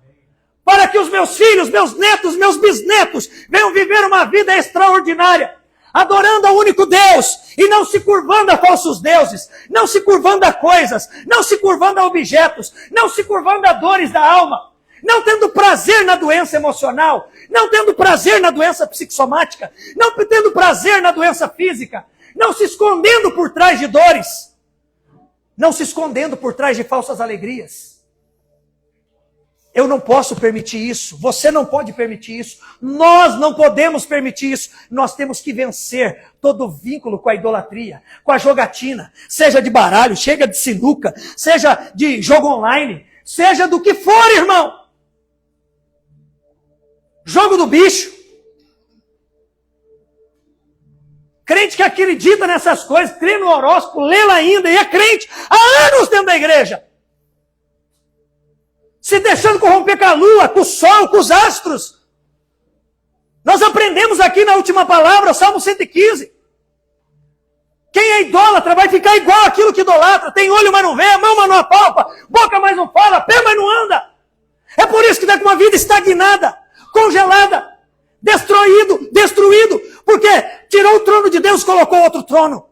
Para que os meus filhos, meus netos, meus bisnetos venham viver uma vida extraordinária, adorando ao único Deus e não se curvando a falsos deuses, não se curvando a coisas, não se curvando a objetos, não se curvando a dores da alma, não tendo prazer na doença emocional, não tendo prazer na doença psicossomática, não tendo prazer na doença física, não se escondendo por trás de dores, não se escondendo por trás de falsas alegrias. Eu não posso permitir isso, você não pode permitir isso, nós não podemos permitir isso. Nós temos que vencer todo vínculo com a idolatria, com a jogatina, seja de baralho, seja de sinuca, seja de jogo online, seja do que for, irmão. Jogo do bicho. Crente que acredita nessas coisas, crê no horóscopo, lê lá ainda e é crente há anos dentro da igreja. Se deixando corromper com a lua, com o sol, com os astros. Nós aprendemos aqui na última palavra, Salmo 115. Quem é idólatra vai ficar igual àquilo que idolatra. Tem olho, mas não vê, mão, mas não apalpa, boca, mas não fala, pé, mas não anda. É por isso que está com uma vida estagnada, congelada, destruído. Porque tirou o trono de Deus e colocou outro trono.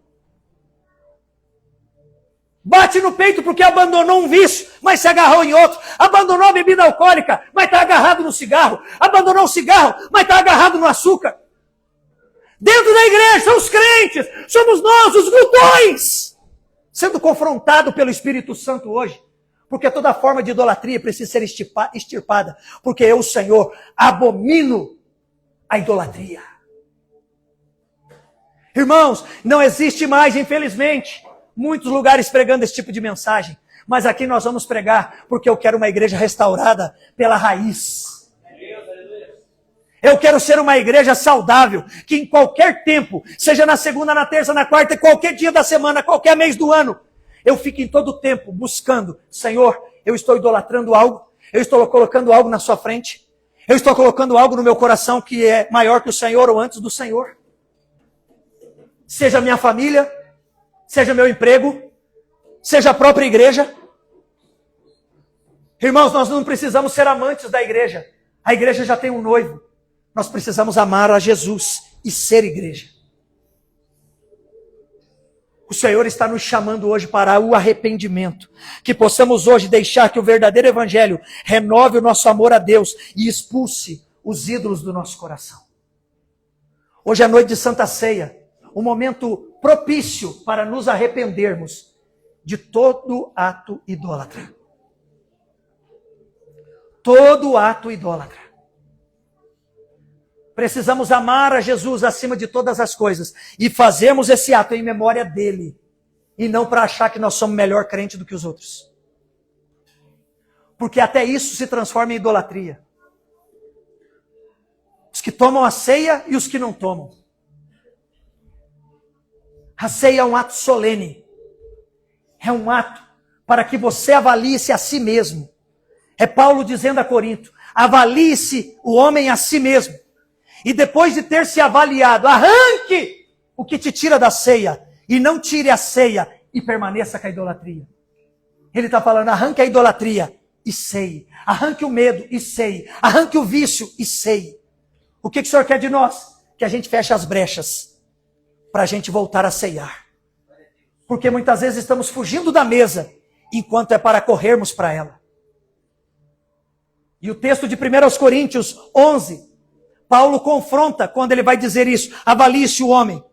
Bate no peito porque abandonou um vício, mas se agarrou em outro. Abandonou a bebida alcoólica, mas está agarrado no cigarro. Abandonou o cigarro, mas está agarrado no açúcar. Dentro da igreja são os crentes, somos nós, os glutões, sendo confrontado pelo Espírito Santo hoje. Porque toda forma de idolatria precisa ser extirpada. Porque eu, Senhor, abomino a idolatria. Irmãos, não existe mais, infelizmente, muitos lugares pregando esse tipo de mensagem. Mas aqui nós vamos pregar porque eu quero uma igreja restaurada pela raiz. Eu quero ser uma igreja saudável, que em qualquer tempo, seja na segunda, na terça, na quarta, qualquer dia da semana, qualquer mês do ano, eu fico em todo tempo buscando, Senhor, eu estou idolatrando algo, eu estou colocando algo na sua frente, eu estou colocando algo no meu coração que é maior que o Senhor ou antes do Senhor. Seja minha família, seja meu emprego, seja a própria igreja. Irmãos, nós não precisamos ser amantes da igreja. A igreja já tem um noivo. Nós precisamos amar a Jesus e ser igreja. O Senhor está nos chamando hoje para o arrependimento. Que possamos hoje deixar que o verdadeiro evangelho renove o nosso amor a Deus e expulse os ídolos do nosso coração. Hoje é noite de Santa Ceia. Um momento propício para nos arrependermos de todo ato idólatra. Todo ato idólatra. Precisamos amar a Jesus acima de todas as coisas e fazermos esse ato em memória dele e não para achar que nós somos melhor crente do que os outros. Porque até isso se transforma em idolatria. Os que tomam a ceia e os que não tomam. A ceia é um ato solene. É um ato para que você avalie-se a si mesmo. É Paulo dizendo a Corinto, avalie-se o homem a si mesmo. E depois de ter se avaliado, arranque o que te tira da ceia. E não tire a ceia e permaneça com a idolatria. Ele está falando, arranque a idolatria e ceie. Arranque o medo e ceie. Arranque o vício e ceie. O que o Senhor quer de nós? Que a gente feche as brechas para a gente voltar a ceiar. Porque muitas vezes estamos fugindo da mesa, enquanto é para corrermos para ela. E o texto de 1 Coríntios 11, Paulo confronta quando ele vai dizer isso. Avalie-se o homem.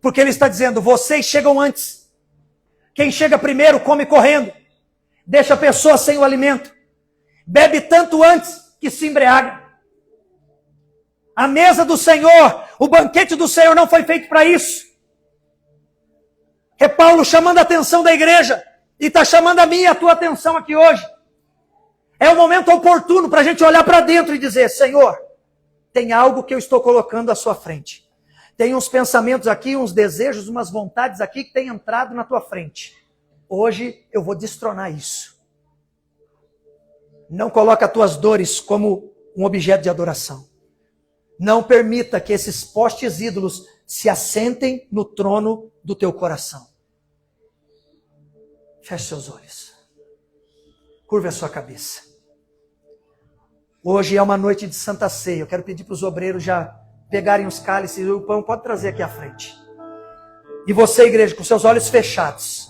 Porque ele está dizendo, vocês chegam antes. Quem chega primeiro come correndo. Deixa a pessoa sem o alimento. Bebe tanto antes que se embriaga. A mesa do Senhor, o banquete do Senhor não foi feito para isso. É Paulo chamando a atenção da igreja. E está chamando a minha e a tua atenção aqui hoje. É o momento oportuno para a gente olhar para dentro e dizer, Senhor, tem algo que eu estou colocando à sua frente. Tem uns pensamentos aqui, uns desejos, umas vontades aqui que tem entrado na tua frente. Hoje eu vou destronar isso. Não coloque as tuas dores como um objeto de adoração. Não permita que esses postes ídolos se assentem no trono do teu coração. Feche seus olhos. Curve a sua cabeça. Hoje é uma noite de Santa Ceia. Eu quero pedir para os obreiros já pegarem os cálices e o pão. Pode trazer aqui à frente. E você, igreja, com seus olhos fechados.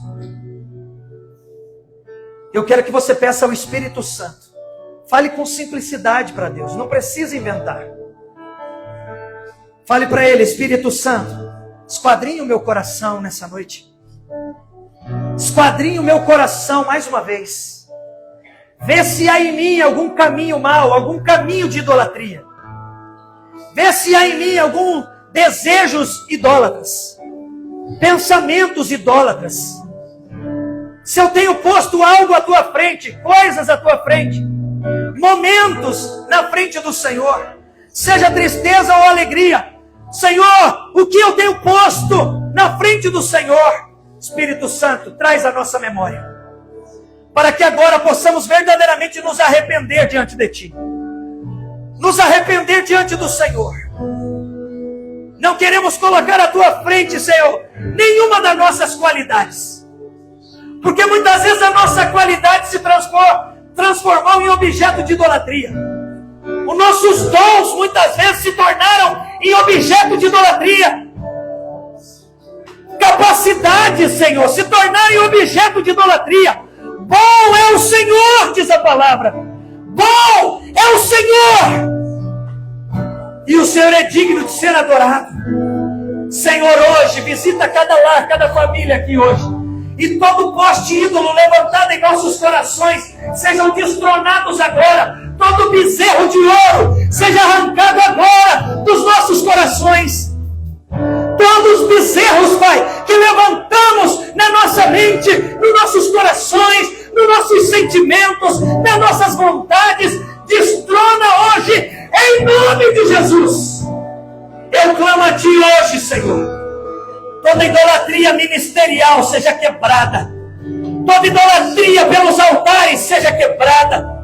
Eu quero que você peça ao Espírito Santo. Fale com simplicidade para Deus. Não precisa inventar. Fale para Ele, Espírito Santo. Esquadrinhe o meu coração nessa noite. Esquadrinhe o meu coração mais uma vez. Vê se há em mim algum caminho mau, algum caminho de idolatria. Vê se há em mim algum desejos idólatras, pensamentos idólatras. Se eu tenho posto algo à tua frente, coisas à tua frente, momentos na frente do Senhor, seja tristeza ou alegria, Senhor, o que eu tenho posto na frente do Senhor? Espírito Santo, traz a nossa memória, para que agora possamos verdadeiramente nos arrepender diante de Ti. Nos arrepender diante do Senhor. Não queremos colocar à Tua frente, Senhor, nenhuma das nossas qualidades. Porque muitas vezes a nossa qualidade se transformou em objeto de idolatria. Os nossos dons muitas vezes se tornaram em objeto de idolatria. Capacidades, Senhor, se tornaram em objeto de idolatria. Bom é o Senhor, diz a palavra. Bom é o Senhor. E o Senhor é digno de ser adorado. Senhor, hoje, visita cada lar, cada família aqui hoje. E todo poste ídolo levantado em nossos corações sejam destronados agora. Todo bezerro de ouro seja arrancado agora dos nossos corações. Todos os bezerros, Pai, que levantamos na nossa mente, nos nossos corações, nos nossos sentimentos, nas nossas vontades, destrona hoje, em nome de Jesus. Eu clamo a Ti hoje, Senhor. Toda idolatria ministerial seja quebrada. Toda idolatria pelos altares seja quebrada.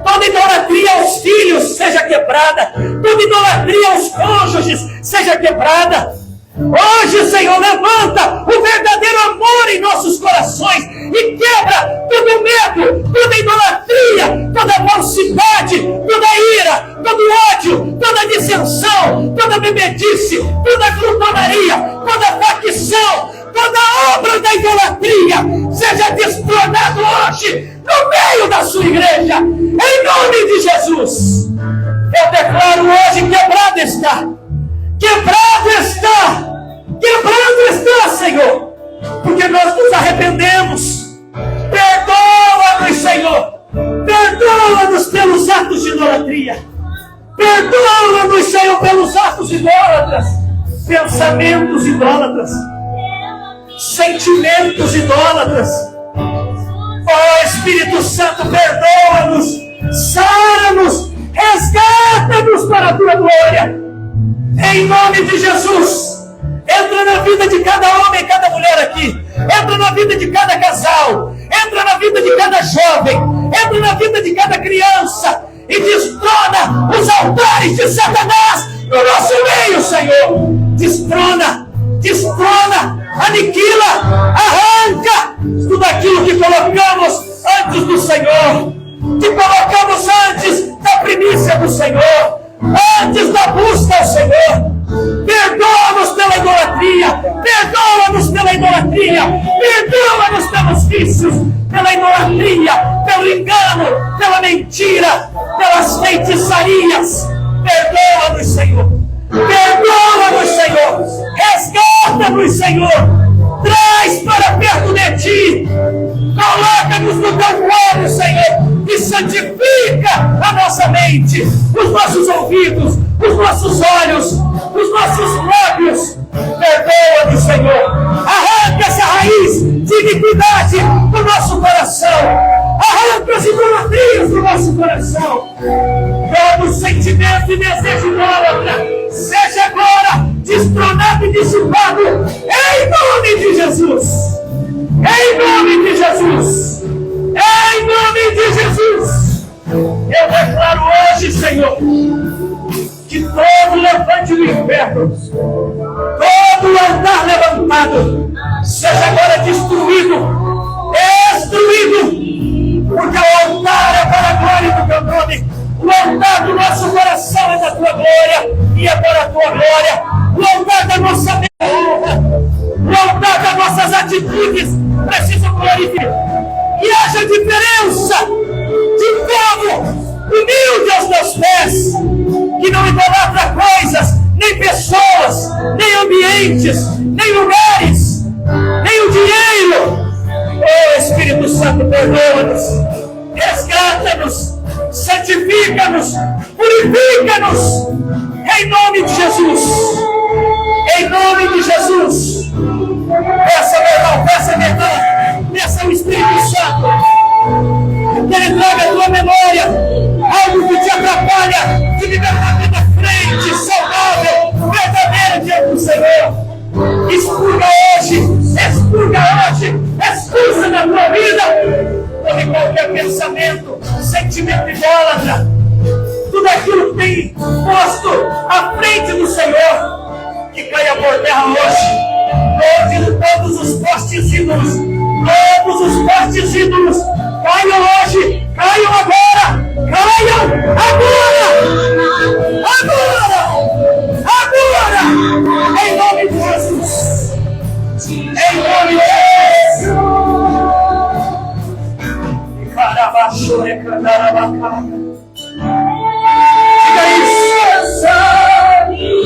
Toda idolatria aos filhos seja quebrada. Toda idolatria aos cônjuges seja quebrada. Hoje, Senhor, levanta o verdadeiro amor em nossos corações e quebra todo medo, toda idolatria, toda falsidade, toda ira, todo ódio, toda dissensão, toda bebedice, toda glutonaria, toda facção, toda obra da idolatria seja destronado hoje no meio da sua igreja, em nome de Jesus. Eu declaro hoje: quebrado está. Quebrado está! Quebrado está, Senhor! Porque nós nos arrependemos. Perdoa-nos, Senhor! Perdoa-nos pelos atos de idolatria. Perdoa-nos, Senhor, pelos atos idólatras. Pensamentos idólatras. Sentimentos idólatras. Oh, Espírito Santo, perdoa-nos. Sara-nos. Resgata-nos para a Tua glória. Em nome de Jesus, entra na vida de cada homem e cada mulher aqui. entra na vida de cada casal, entra na vida de cada jovem, entra na vida de cada criança e destrona os altares de Satanás no nosso meio, Senhor. Destrona, aniquila, arranca tudo aquilo que colocamos antes do Senhor, que colocamos antes da primícia do Senhor, antes da busca ao Senhor. Perdoa-nos pela idolatria, perdoa-nos pelos vícios, pela idolatria, pelo engano, pela mentira, pelas feitiçarias. Perdoa-nos, Senhor. Perdoa-nos, Senhor. Resgata-nos, Senhor. Traz para perto de Ti. Coloca-nos no Teu colo, Senhor. E santifica a nossa mente, os nossos ouvidos, os nossos olhos, os nossos lábios. Perdoa-nos, Senhor. Arranca essa raiz de iniquidade do nosso coração. Arranca as idolatrias do nosso coração. Todo sentimento e desejo idólatra seja agora destronado e dissipado em nome de Jesus. Em nome de Jesus. Em nome de Jesus. Eu declaro hoje, Senhor, que todo levante do inferno, todo altar levantado, seja agora destruído, porque o altar é para a glória do Teu nome, o altar do nosso coração é da Tua glória e é para a Tua glória, o altar da nossa mente, o altar das nossas atitudes precisa glorificar. Que haja diferença de povo humilde aos Teus pés, que não idolatra coisas, nem pessoas, nem ambientes, nem lugares, nem o dinheiro. Oh Espírito Santo, perdoa-nos, resgata-nos, santifica-nos, purifica-nos, em nome de Jesus. Em nome de Jesus. Peça, meu irmão, peça, minha irmã, peça ao Espírito Santo que Ele traga a tua memória algo que te atrapalha de viver uma vida crente, saudável, verdadeira diante do Senhor. Expurga hoje, expulsa da tua vida todo qualquer pensamento, sentimento idólatra, tudo aquilo que tem posto à frente do Senhor, que caia por terra hoje. Todos os postes ídolos, caiam hoje, caiam agora, em nome de Jesus, em nome de Jesus. Diga isso. Cante.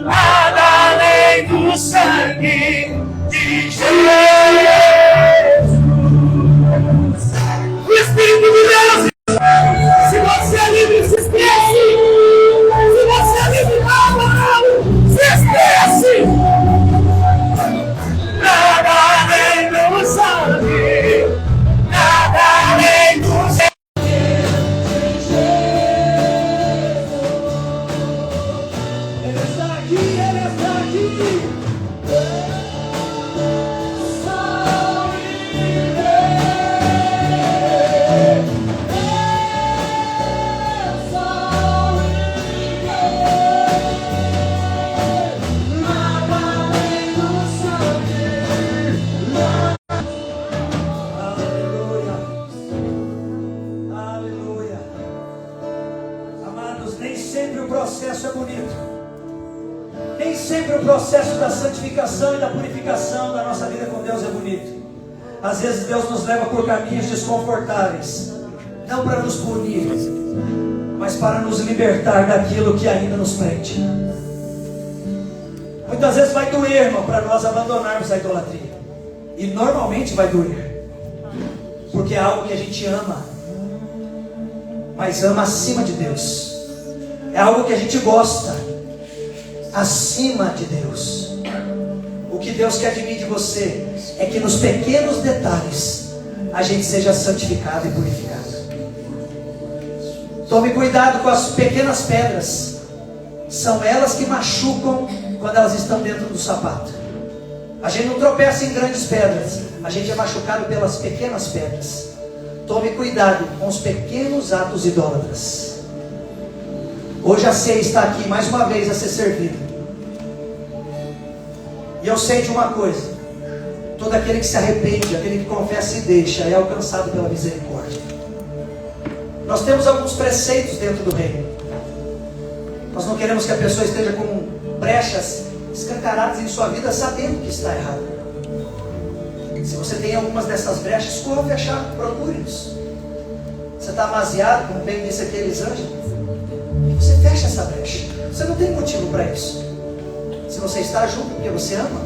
Nada além do sangue de Jesus. O Espírito de Deus, se você é livre, se esquece. Se você é livre, não, se esquece. Nada além do sangue, nada além do sangue. O processo da santificação e da purificação da nossa vida com Deus é bonito. Às vezes Deus nos leva por caminhos desconfortáveis, não para nos punir, mas para nos libertar daquilo que ainda nos prende. Muitas vezes vai doer, irmão, para nós abandonarmos a idolatria. E normalmente vai doer, porque é algo que a gente ama, mas ama acima de Deus. É algo que a gente gosta acima de Deus. O que Deus quer de mim e de você é que nos pequenos detalhes a gente seja santificado e purificado. Tome cuidado com as pequenas pedras. São elas que machucam quando elas estão dentro do sapato. A gente não tropeça em grandes pedras, a gente é machucado pelas pequenas pedras. Tome cuidado com os pequenos atos idólatras. Hoje a ceia está aqui mais uma vez a ser servida. E eu sei de uma coisa: todo aquele que se arrepende, aquele que confessa e deixa, é alcançado pela misericórdia. Nós temos alguns preceitos dentro do reino. Nós não queremos que a pessoa esteja com brechas escancaradas em sua vida, sabendo que está errado. Se você tem algumas dessas brechas, corra fechar, procure-nos. Você está amaziado, como bem disse aqui Elisângela, você fecha essa brecha. Você não tem motivo para isso. Se você está junto porque você ama,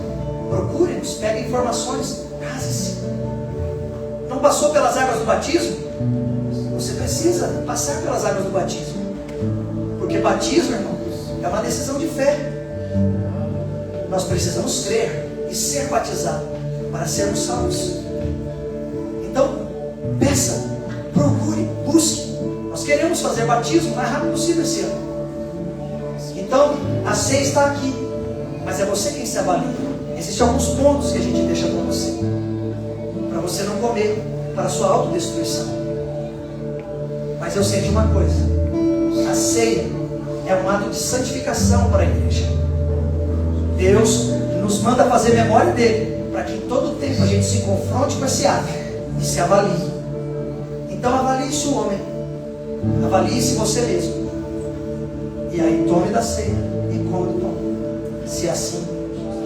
procure-nos, pegue informações, case-se. Não passou pelas águas do batismo? Você precisa passar pelas águas do batismo. Porque batismo, irmão, é uma decisão de fé. Nós precisamos crer e ser batizados para sermos salvos. Então, peça, procure, busque. Nós queremos fazer batismo o mais rápido possível esse ano. Então, a ceia está aqui, mas é você quem se avalia. Existem alguns pontos que a gente deixa para você não comer, para a sua autodestruição. Mas eu sei de uma coisa: a ceia é um ato de santificação para a igreja. Deus nos manda fazer memória dele, para que em todo tempo a gente se confronte com esse ato e se avalie. Então avalie-se o homem, avalie-se você mesmo, e aí tome da ceia e come do pão, se é assim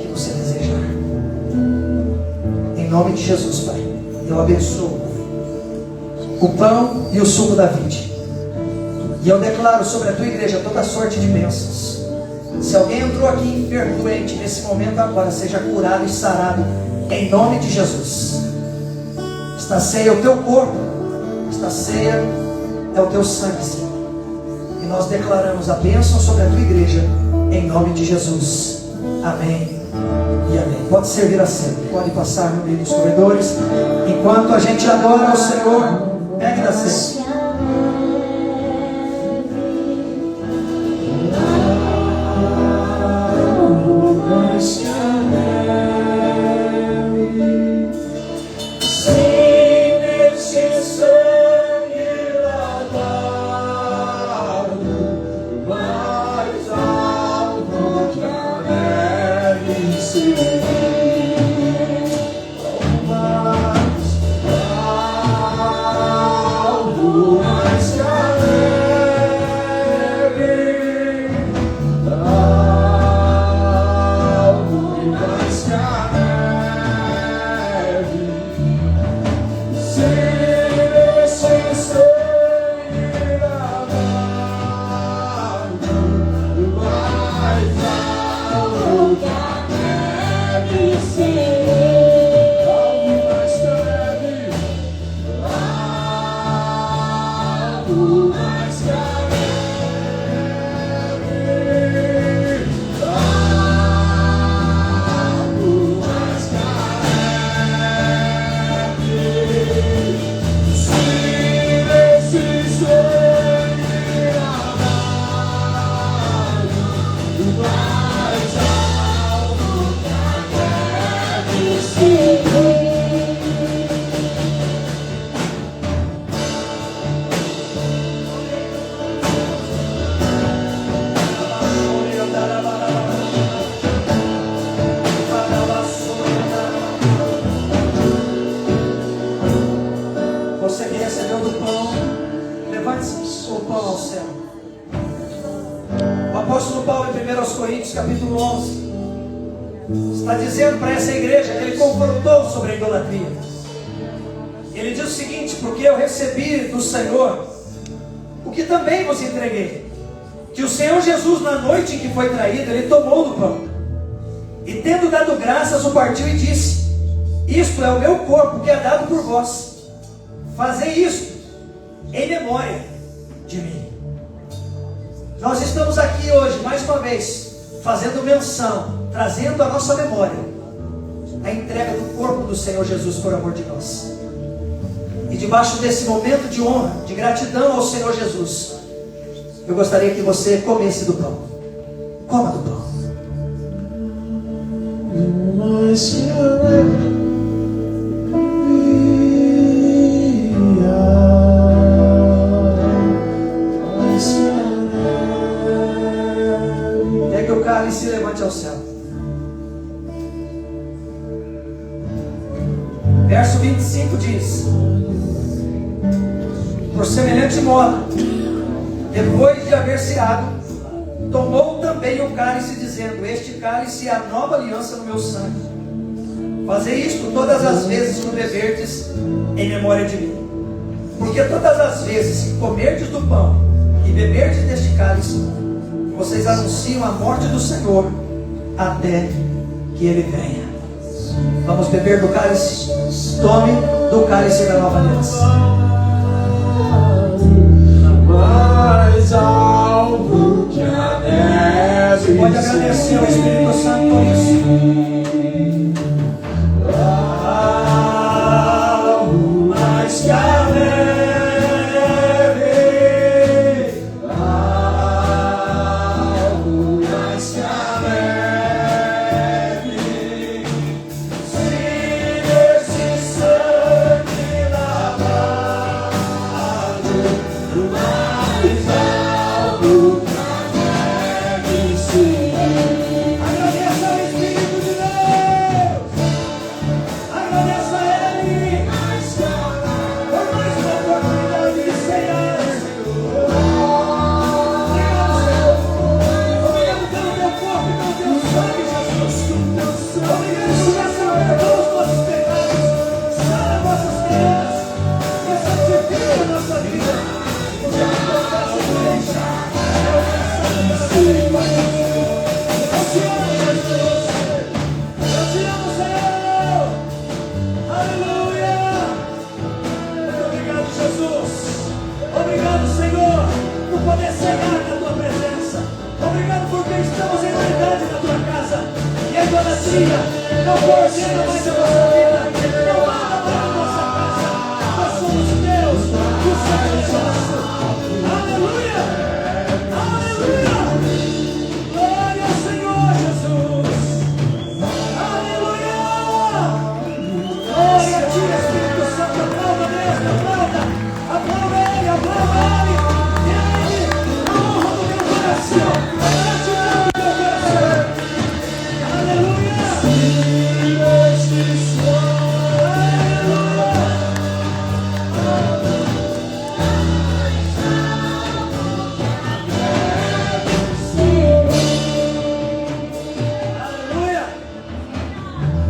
que você desejar. Em nome de Jesus, Pai, eu abençoo o pão e o suco da vide, e eu declaro sobre a tua igreja toda sorte de bênçãos. Se alguém entrou aqui enfermo, doente, nesse momento agora, seja curado e sarado, em nome de Jesus. Esta ceia é o teu corpo, esta ceia é o teu sangue, Senhor. E nós declaramos a bênção sobre a tua igreja, em nome de Jesus. Amém e amém. Pode servir a ceia, pode passar no meio dos corredores. Enquanto a gente adora ao Senhor, pegue da ceia. Capítulo 11 está dizendo para essa igreja que ele confrontou sobre a idolatria. Ele diz o seguinte: porque eu recebi do Senhor o que também vos entreguei, que o Senhor Jesus, na noite em que foi traído, ele tomou do pão e, tendo dado graças, o partiu e disse: isto é o meu corpo que é dado por vós, fazei isto em memória de mim. Nós estamos aqui hoje mais uma vez fazendo menção, trazendo à nossa memória a entrega do corpo do Senhor Jesus por amor de nós. E debaixo desse momento de honra, de gratidão ao Senhor Jesus, eu gostaria que você comesse do pão. Coma do pão. Pegue o cálice e levante ao céu. Verso 25 diz: por semelhante modo, depois de haver ceado, tomou também o cálice, dizendo: este cálice é a nova aliança no meu sangue. Fazei isto todas as vezes que o beberdes em memória de mim. Porque todas as vezes que comerdes do pão e beberdes deste cálice, vocês anunciam a morte do Senhor até que Ele venha. Vamos beber do cálice? Tome do cálice da nova aliança. Mais alto que a neve. Você pode agradecer ao Espírito Santo por isso. Mais que a neve. Mais que a neve. Se esse sangue lavado, mais alto que a neve se. Agradeça ao Espírito de Deus. Agradeça a Ele por mais uma oportunidade de ceiar. Obrigado pelo teu corpo e pelo teu sangue, Jesus. Obrigado por essa perdoa os nossos pecados, sara nossas feridas e santifica a nossa vida. Porque a tua graça nos deixa. Eu te amo, Jesus. Eu te amo, Senhor. Aleluia. Muito obrigado, Jesus. Obrigado, Senhor, por poder cegar na tua presença. Obrigado porque estamos em unidade na tua casa. E a idolatria não coordena mais a nossa vida. Não manda mais a nossa casa. Nós somos teus. O Senhor é nosso. Aleluia. Aleluia. Glória ao Senhor Jesus. Aleluia. Glória a ti, Espírito Santo. Aplauda Deus, aplauda. Aplauda Ele, aplauda Ele. Ele, a honra do teu coração. A gratidão do teu coração. Aleluia. Aleluia.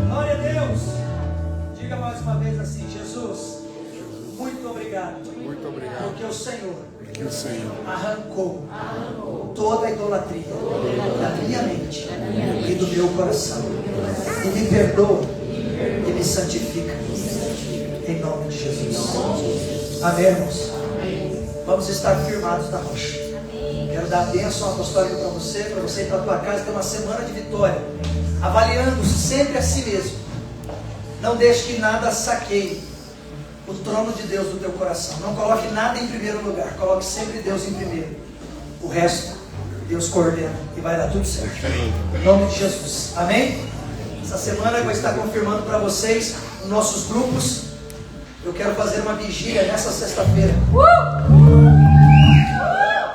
Glória a Deus. Diga mais uma vez assim: Jesus, muito obrigado. Muito obrigado. Porque o Senhor Que o Senhor arrancou toda a idolatria da minha mente e do meu coração. E me perdoa e me santifica. Em nome de Jesus. Amém, irmãos? Vamos estar firmados na rocha. Quero dar a bênção apostólica para você e para a tua casa. Ter uma semana de vitória. Avaliando-se sempre a si mesmo. Não deixe que nada saqueie o trono de Deus do teu coração. Não coloque nada em primeiro lugar. Coloque sempre Deus em primeiro. O resto, Deus coordena e vai dar tudo certo. Em nome de Jesus. Amém? Essa semana eu vou estar confirmando para vocês os nossos grupos. Eu quero fazer uma vigília nessa sexta-feira.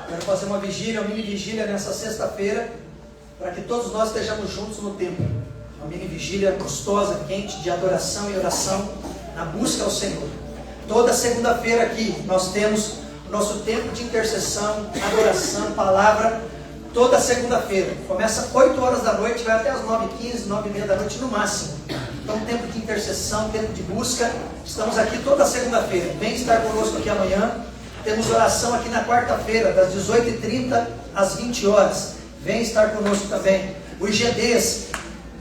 Quero fazer uma vigília, uma mini vigília nessa sexta-feira, para que todos nós estejamos juntos no templo. Uma mini vigília gostosa, quente, de adoração e oração, na busca ao Senhor. Toda segunda-feira aqui nós temos o nosso tempo de intercessão, adoração, palavra. Toda segunda-feira, começa 8 horas da noite, vai até as 9h15, 9h30 da noite no máximo. Então, tempo de intercessão, tempo de busca. Estamos aqui toda segunda-feira. Vem estar conosco aqui amanhã. Temos oração aqui na quarta-feira, das 18h30 às 20 horas. Vem estar conosco também. Os GDs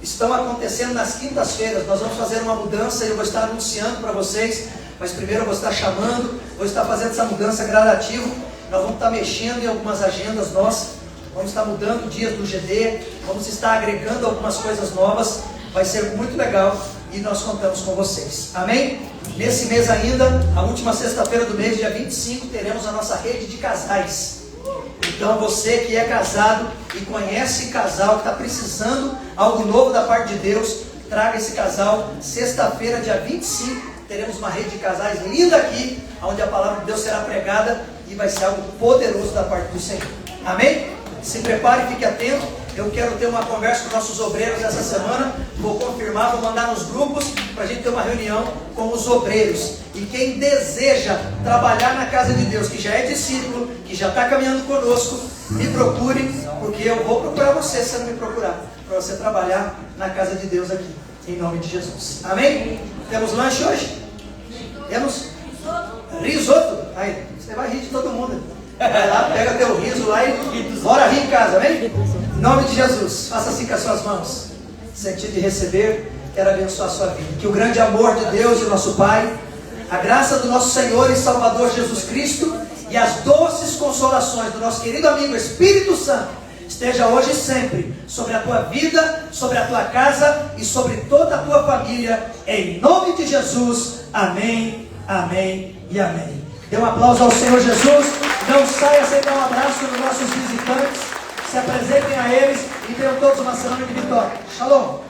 estão acontecendo nas quintas-feiras. Nós vamos fazer uma mudança e eu vou estar anunciando para vocês. Mas primeiro eu vou estar chamando, vou estar fazendo essa mudança gradativa. Nós vamos estar mexendo em algumas agendas nossas. Vamos estar mudando dias do GD. Vamos estar agregando algumas coisas novas. vai ser muito legal e nós contamos com vocês. Amém? Nesse mês ainda, a última sexta-feira do mês, dia 25, teremos a nossa rede de casais. Então você que é casado e conhece casal que está precisando algo novo da parte de Deus, traga esse casal. Sexta-feira, dia 25, teremos uma rede de casais linda aqui, onde a palavra de Deus será pregada e vai ser algo poderoso da parte do Senhor. Amém? Se prepare e fique atento. Eu quero ter uma conversa com nossos obreiros essa semana. Vou confirmar, vou mandar nos grupos para a gente ter uma reunião com os obreiros. E quem deseja trabalhar na casa de Deus, que já é discípulo, que já está caminhando conosco, me procure, porque eu vou procurar você se você não me procurar, para você trabalhar na casa de Deus aqui, em nome de Jesus. Amém? Temos lanche hoje? Temos? Risoto? Aí, você vai rir de todo mundo. Vai lá, pega teu riso lá e bora rir em casa, amém? Em nome de Jesus, faça assim com as suas mãos. Sentido de receber, quero abençoar a sua vida. Que o grande amor de Deus, o nosso Pai, a graça do nosso Senhor e Salvador Jesus Cristo e as doces consolações do nosso querido amigo Espírito Santo esteja hoje e sempre sobre a tua vida, sobre a tua casa e sobre toda a tua família, em nome de Jesus. Amém, amém e amém. Dê um aplauso ao Senhor Jesus. Não saia sem dar um abraço nos nossos visitantes. Se apresentem a eles e tenham todos uma semana de vitória. Shalom.